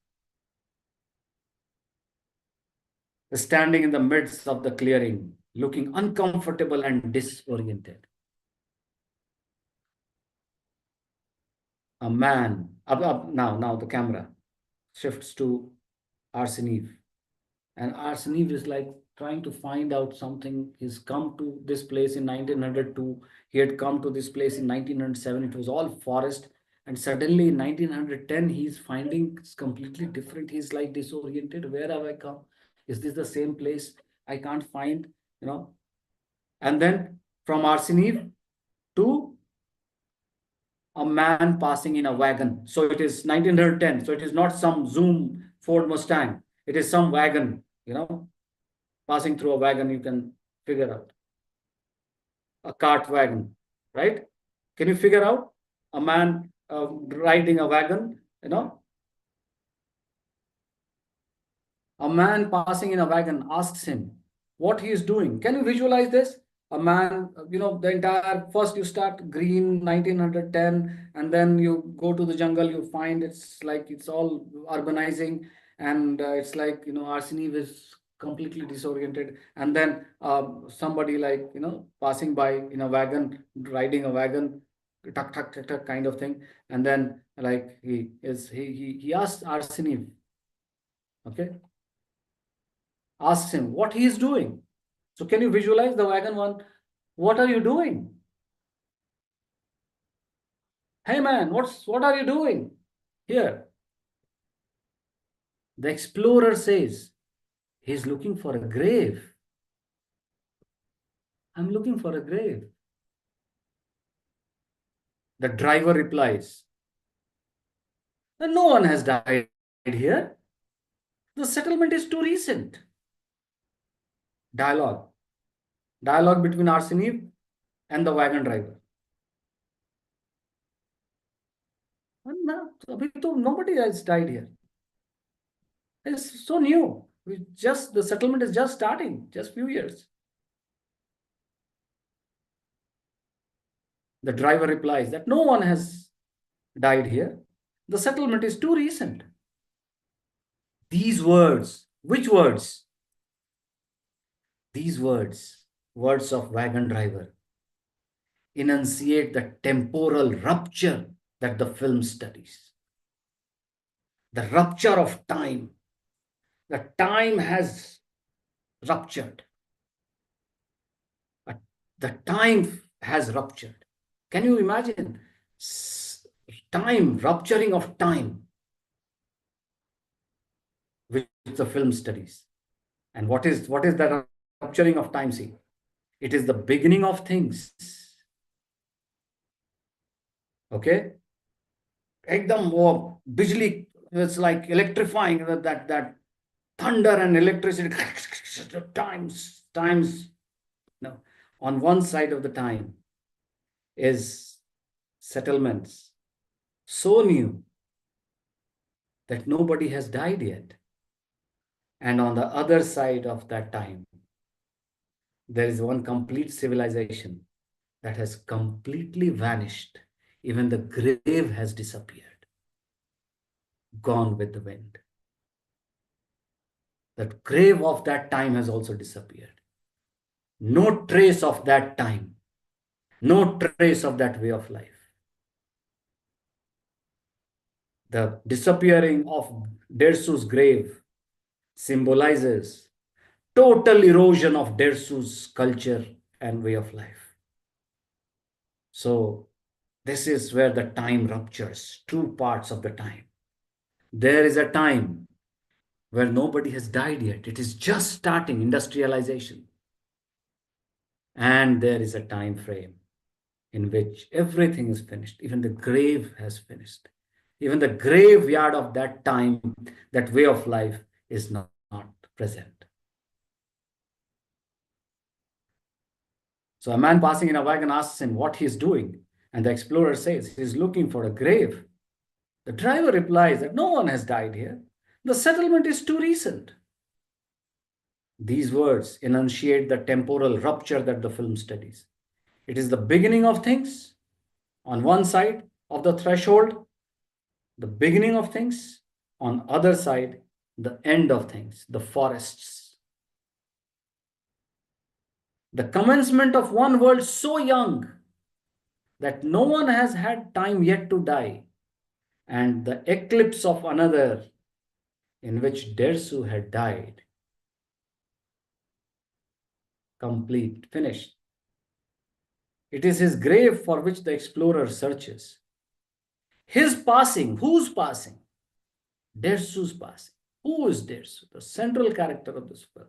standing in the midst of the clearing, looking uncomfortable and disoriented. A man, now the camera shifts to Arseniv. And Arseniv is like trying to find out something. He's come to this place in 1902. He had come to this place in 1907. It was all forest. And suddenly in 1910, he's finding it's completely different. He's like disoriented. Where have I come? Is this the same place? I can't find, you know. And then from Arseniv to a man passing in a wagon. So it is 1910. So it is not some Zoom Ford Mustang. It is some wagon, passing through a wagon, you can figure out. A cart wagon, right? Can you figure out a man riding a wagon, A man passing in a wagon asks him what he is doing. Can you visualize this? A man, the entire, first you start green 1910, and then you go to the jungle, you find it's like it's all urbanizing, and it's like, Arseniv is completely disoriented. And then somebody like, passing by in a wagon, riding a wagon, tuck, tuck, tuck, tuck kind of thing. And then like he asked Arseniv, okay, asks him what he is doing. So can you visualize the wagon one? What are you doing? Hey man, what are you doing here? The explorer says, he's looking for a grave. I'm looking for a grave. The driver replies, no one has died here. The settlement is too recent. Dialogue between Arseniv and the wagon driver. Nobody has died here. It's so new. The settlement is just starting, just few years. The driver replies that no one has died here. The settlement is too recent. These words, which words? These words of wagon driver, enunciate the temporal rupture that the film studies. The rupture of time. The time has ruptured. The time has ruptured. Can you imagine time, rupturing of time, which the film studies? And what is that rupturing of time? See, it is the beginning of things. Okay, ekdam wo bijli, it's like electrifying, that thunder and electricity. times. No, on one side of the time is settlements so new that nobody has died yet. And on the other side of that time, there is one complete civilization that has completely vanished. Even the grave has disappeared, gone with the wind. The grave of that time has also disappeared. No trace of that time, no trace of that way of life. The disappearing of Dersu's grave symbolizes total erosion of Dersu's culture and way of life. So this is where the time ruptures, two parts of the time. There is a time where nobody has died yet. It is just starting industrialization. And there is a time frame in which everything is finished. Even the grave has finished. Even the graveyard of that time, that way of life is not present. So a man passing in a wagon asks him what he is doing, and the explorer says he is looking for a grave. The driver replies that no one has died here. The settlement is too recent. These words enunciate the temporal rupture that the film studies. It is the beginning of things on one side of the threshold, the beginning of things, on other side, the end of things, the forests. The commencement of one world so young that no one has had time yet to die, and the eclipse of another in which Dersu had died. Complete, finished. It is his grave for which the explorer searches. His passing, whose passing? Dersu's passing. Who is Dersu? The central character of this film.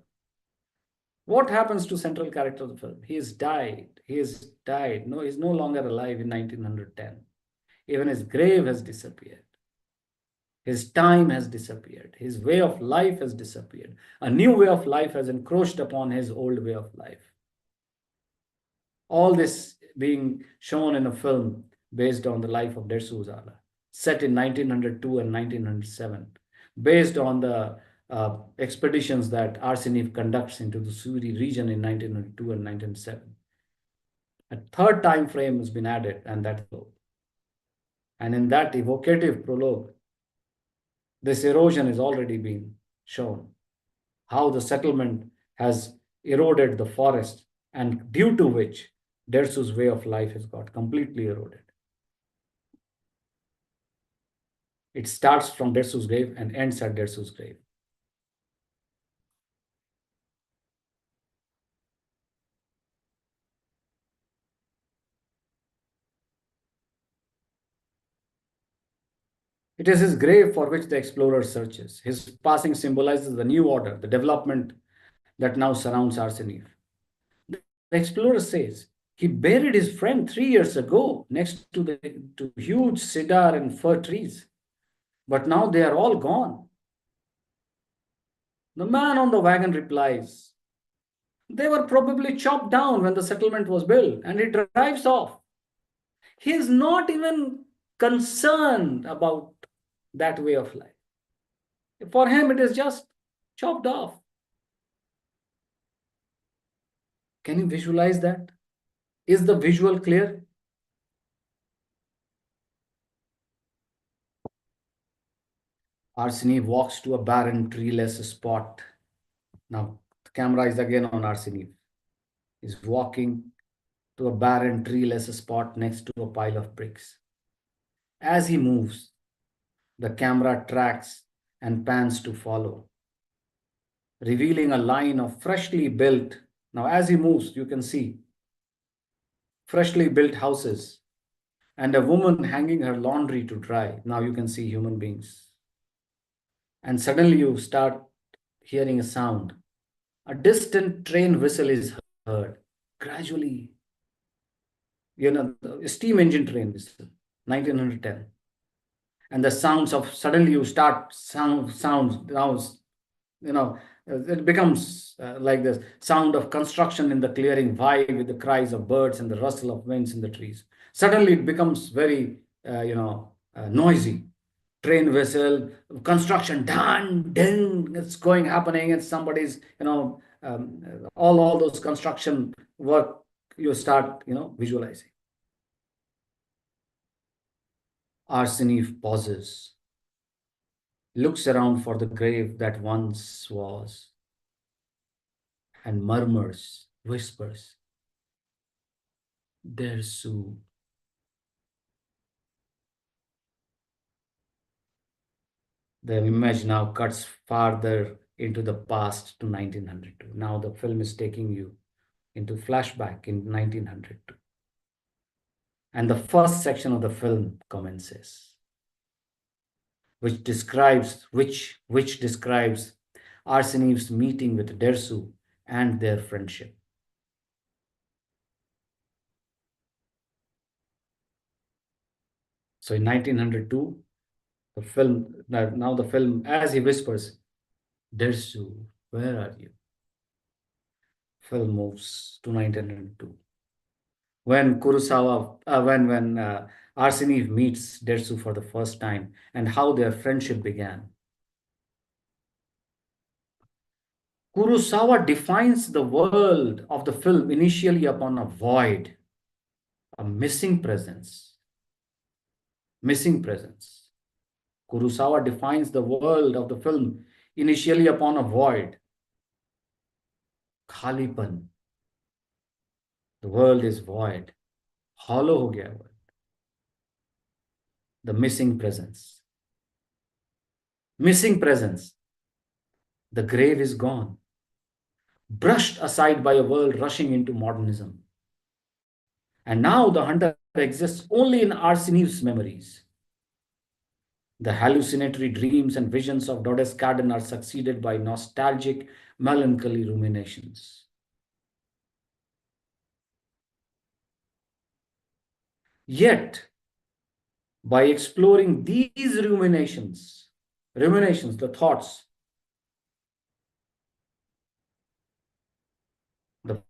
What happens to central character of the film? He has died. He has died. No, he's no longer alive in 1910. Even his grave has disappeared. His time has disappeared. His way of life has disappeared. A new way of life has encroached upon his old way of life. All this being shown in a film based on the life of Dersu Uzala, set in 1902 and 1907, based on the expeditions that Arsenieff conducts into the Suri region in 1902 and 1907. A third time frame has been added, and that's prologue. And in that evocative prologue, this erosion has already been shown. How the settlement has eroded the forest, and due to which Dersu's way of life has got completely eroded. It starts from Dersu's grave and ends at Dersu's grave. It is his grave for which the explorer searches. His passing symbolizes the new order, the development that now surrounds Arsenieff. The explorer says he buried his friend 3 years ago next to huge cedar and fir trees, but now they are all gone. The man on the wagon replies, they were probably chopped down when the settlement was built, and he drives off. He is not even concerned about that way of life. For him, it is just chopped off. Can you visualize that? Is the visual clear? Arsenieff walks to a barren, treeless spot. Now, the camera is again on Arsenieff. He's walking to a barren, treeless spot next to a pile of bricks. As he moves, the camera tracks and pans to follow, revealing a line of freshly built. Now, as he moves, you can see freshly built houses and a woman hanging her laundry to dry. Now you can see human beings. And suddenly you start hearing a sound. A distant train whistle is heard. Gradually, the steam engine train whistle, 1910. And the sounds of, suddenly you start sounds now, it becomes like this sound of construction in the clearing, vie with the cries of birds and the rustle of winds in the trees. Suddenly it becomes very, noisy. Train whistle, construction, done, ding, it's happening. It's somebody's, all those construction work you start, visualizing. Arsenieff pauses, looks around for the grave that once was, and murmurs, whispers, Dersu. The image now cuts farther into the past to 1902. Now the film is taking you into flashback in 1902. And the first section of the film commences, which describes Arseniev's meeting with Dersu and their friendship. So in 1902, The film, now the film, as he whispers, Dersu, where are you? Film moves to 1902. When Arseniv meets Dersu for the first time and how their friendship began. Kurosawa defines the world of the film initially upon a void, a missing presence. Missing presence. Kurosawa defines the world of the film initially upon a void, khalipan. The world is void, hollow ho gaya world. The missing presence. Missing presence. The grave is gone, brushed aside by a world rushing into modernism. And now the hunter exists only in Arsenev's memories. The hallucinatory dreams and visions of Doddes Garden are succeeded by nostalgic, melancholy ruminations. Yet, by exploring these ruminations, the thoughts, the,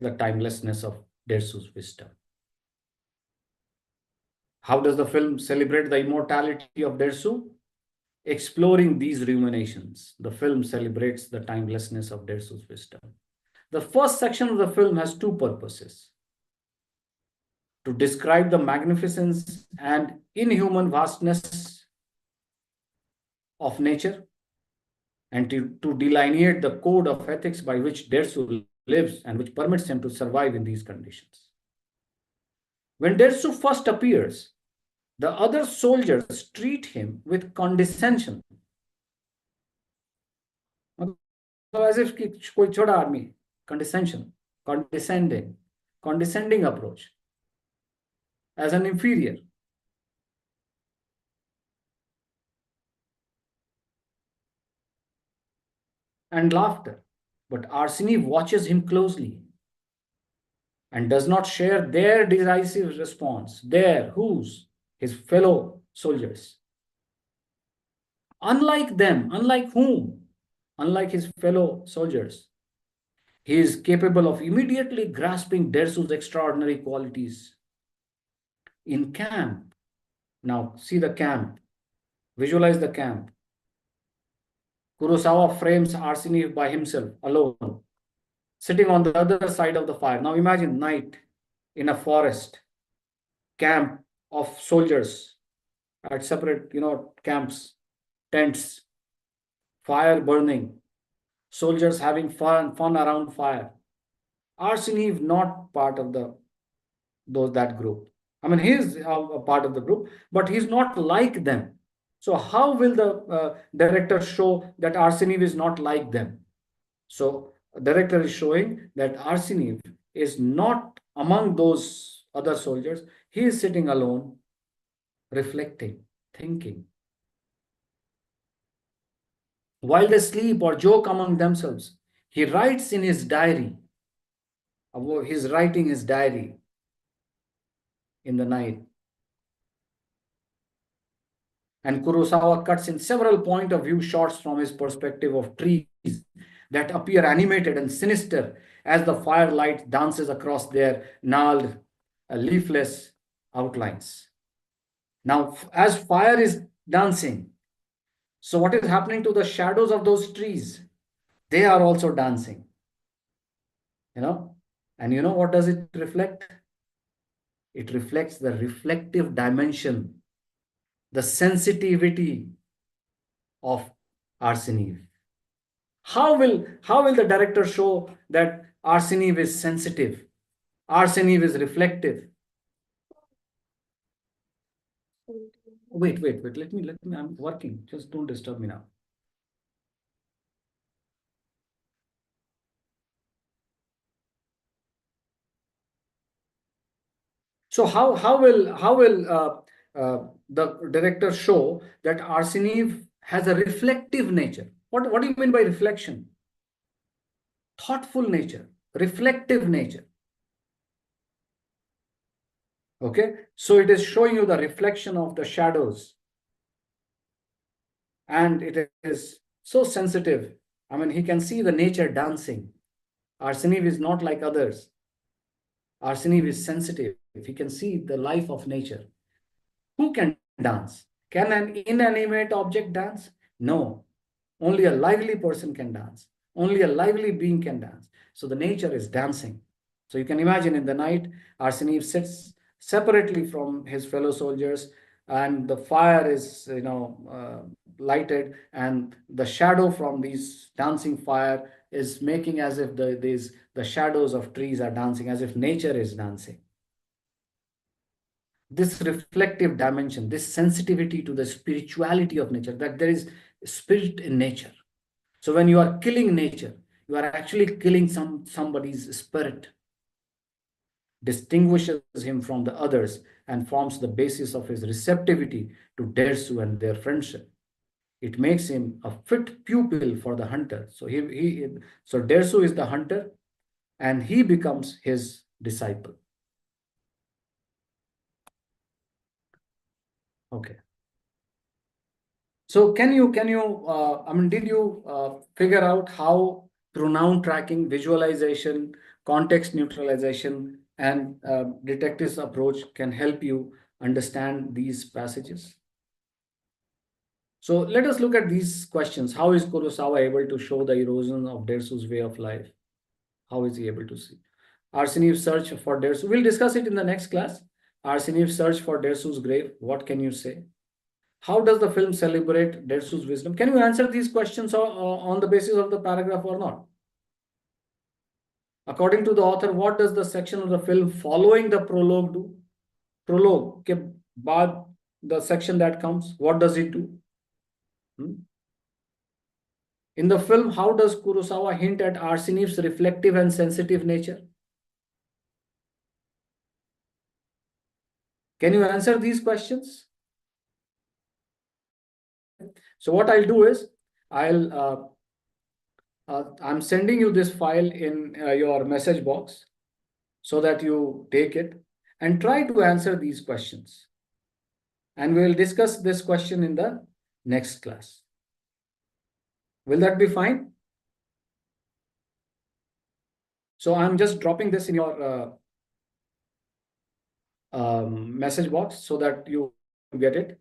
the timelessness of Dersu's wisdom. How does the film celebrate the immortality of Dersu? Exploring these ruminations, the film celebrates the timelessness of Dersu's wisdom. The first section of the film has two purposes: to describe the magnificence and inhuman vastness of nature, and to delineate the code of ethics by which Dersu lives and which permits him to survive in these conditions. When Dersu first appears, the other soldiers treat him with condescension, as if कोई छोटा आदमी, condescending approach, as an inferior. And laughter. But Arseniv watches him closely and does not share their derisive response. Their, whose? His fellow soldiers. Unlike them, unlike whom? Unlike his fellow soldiers, he is capable of immediately grasping Dersu's extraordinary qualities. In camp, now see the camp, visualize the camp. Kurosawa frames Arseniv by himself, alone, sitting on the other side of the fire. Now imagine night in a forest, camp of soldiers at separate, camps, tents, fire burning, soldiers having fun around fire. Arseniv not part of that group. I mean, he is a part of the group, but he's not like them. So how will the director show that Arseniv is not like them? So director is showing that Arseniv is not among those other soldiers. He is sitting alone, reflecting, thinking. While they sleep or joke among themselves, he writes in his diary. He's writing his diary in the night. And Kurosawa cuts in several point of view shots from his perspective of trees that appear animated and sinister as the firelight dances across their gnarled, leafless outlines. Now, as fire is dancing, so what is happening to the shadows of those trees? They are also dancing. And what does it reflect? It reflects the reflective dimension, the sensitivity of Arseniv. How will the director show that Arseniv is sensitive? Arseniv is reflective. Wait. Let me. I'm working. Just don't disturb me now. So how will the director show that Arseniv has a reflective nature? What do you mean by reflection? Thoughtful nature, reflective nature. Okay, so it is showing you the reflection of the shadows and it is so sensitive. I mean, he can see the nature dancing. Arsenic is not like others. Arsenic is sensitive. He can see the life of nature. Who can dance? Can an inanimate object dance? No. Only a lively person can dance. Only a lively being can dance. So the nature is dancing. So you can imagine in the night, Arseniv sits separately from his fellow soldiers, and the fire is, lighted, and the shadow from these dancing fire is making as if the shadows of trees are dancing, as if nature is dancing. This reflective dimension, this sensitivity to the spirituality of nature, that there is spirit in nature. So when you are killing nature, you are actually killing somebody's spirit, distinguishes him from the others, and forms the basis of his receptivity to Dersu and their friendship. It makes him a fit pupil for the hunter. So Dersu is the hunter, and he becomes his disciple. Okay. So did you figure out how pronoun tracking, visualization, context neutralization, and detective's approach can help you understand these passages? So let us look at these questions. How is Kurosawa able to show the erosion of Dersu's way of life? How is he able to see? Arsenev's search for Dersu. We'll discuss it in the next class. Arsenev's search for Dersu's grave. What can you say? How does the film celebrate Dersu's wisdom? Can you answer these questions on the basis of the paragraph or not? According to the author, what does the section of the film following the prologue do? Prologue के बाद the section that comes, what does it do? In the film, how does Kurosawa hint at Arsenev's reflective and sensitive nature? Can you answer these questions? So what I'll do is, I'm sending you this file in your message box so that you take it and try to answer these questions. And we'll discuss this question in the next class. Will that be fine? So I'm just dropping this in your message box so that you get it.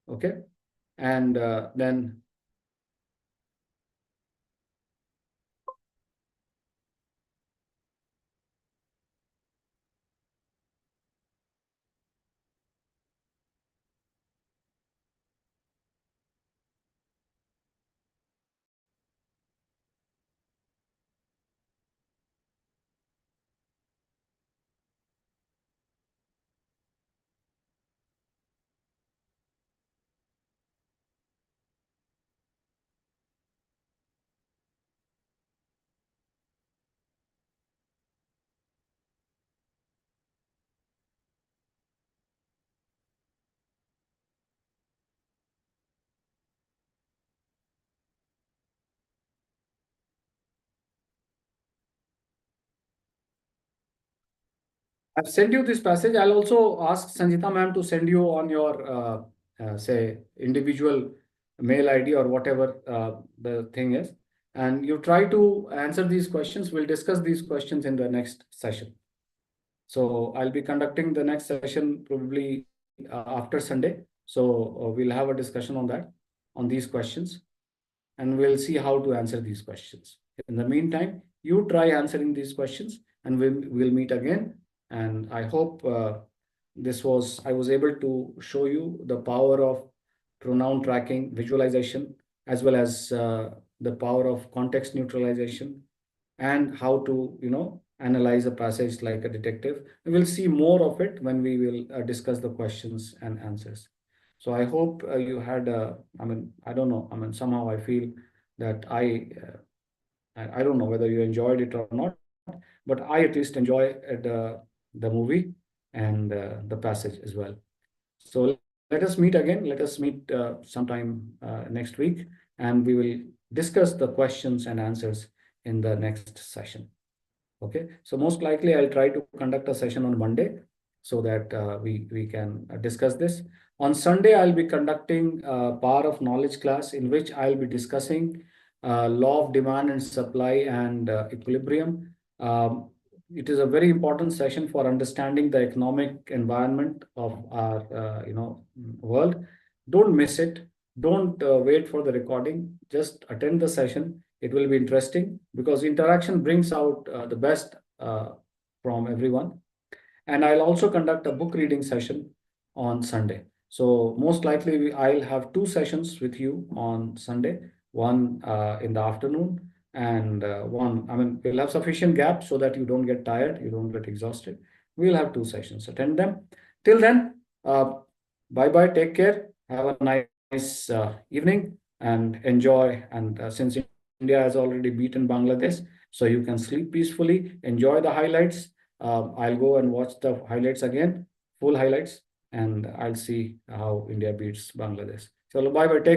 Okay. And then I've sent you this passage. I'll also ask Sanjita ma'am to send you on your, say, individual mail ID or whatever the thing is. And you try to answer these questions. We'll discuss these questions in the next session. So I'll be conducting the next session probably after Sunday. So we'll have a discussion on that, on these questions, and we'll see how to answer these questions. In the meantime, you try answering these questions, and we'll meet again. And I hope I was able to show you the power of pronoun tracking, visualization, as well as the power of context neutralization, and how to, analyze a passage like a detective. We'll see more of it when we will discuss the questions and answers. So I hope you had, I don't know, somehow I feel that I don't know whether you enjoyed it or not, but I at least enjoy the movie and the passage as well. So let us meet again. Let us meet sometime next week, and we will discuss the questions and answers in the next session. Okay, so most likely I'll try to conduct a session on Monday so that we can discuss this. On Sunday, I'll be conducting a Power of Knowledge class in which I'll be discussing law of demand and supply and equilibrium. Um, it is a very important session for understanding the economic environment of our world. Don't miss it. Don't wait for the recording. Just attend the session. It will be interesting because interaction brings out the best from everyone. And I'll also conduct a book reading session on Sunday. So most likely I'll have two sessions with you on Sunday, one in the afternoon and one, I mean, we'll have sufficient gap so that you don't get tired, you don't get exhausted. We'll have two sessions, attend them. Till then, bye-bye, take care, have a nice evening and enjoy. And since India has already beaten Bangladesh, so you can sleep peacefully, enjoy the highlights. I'll go and watch the highlights again, full highlights, and I'll see how India beats Bangladesh. So bye bye. Take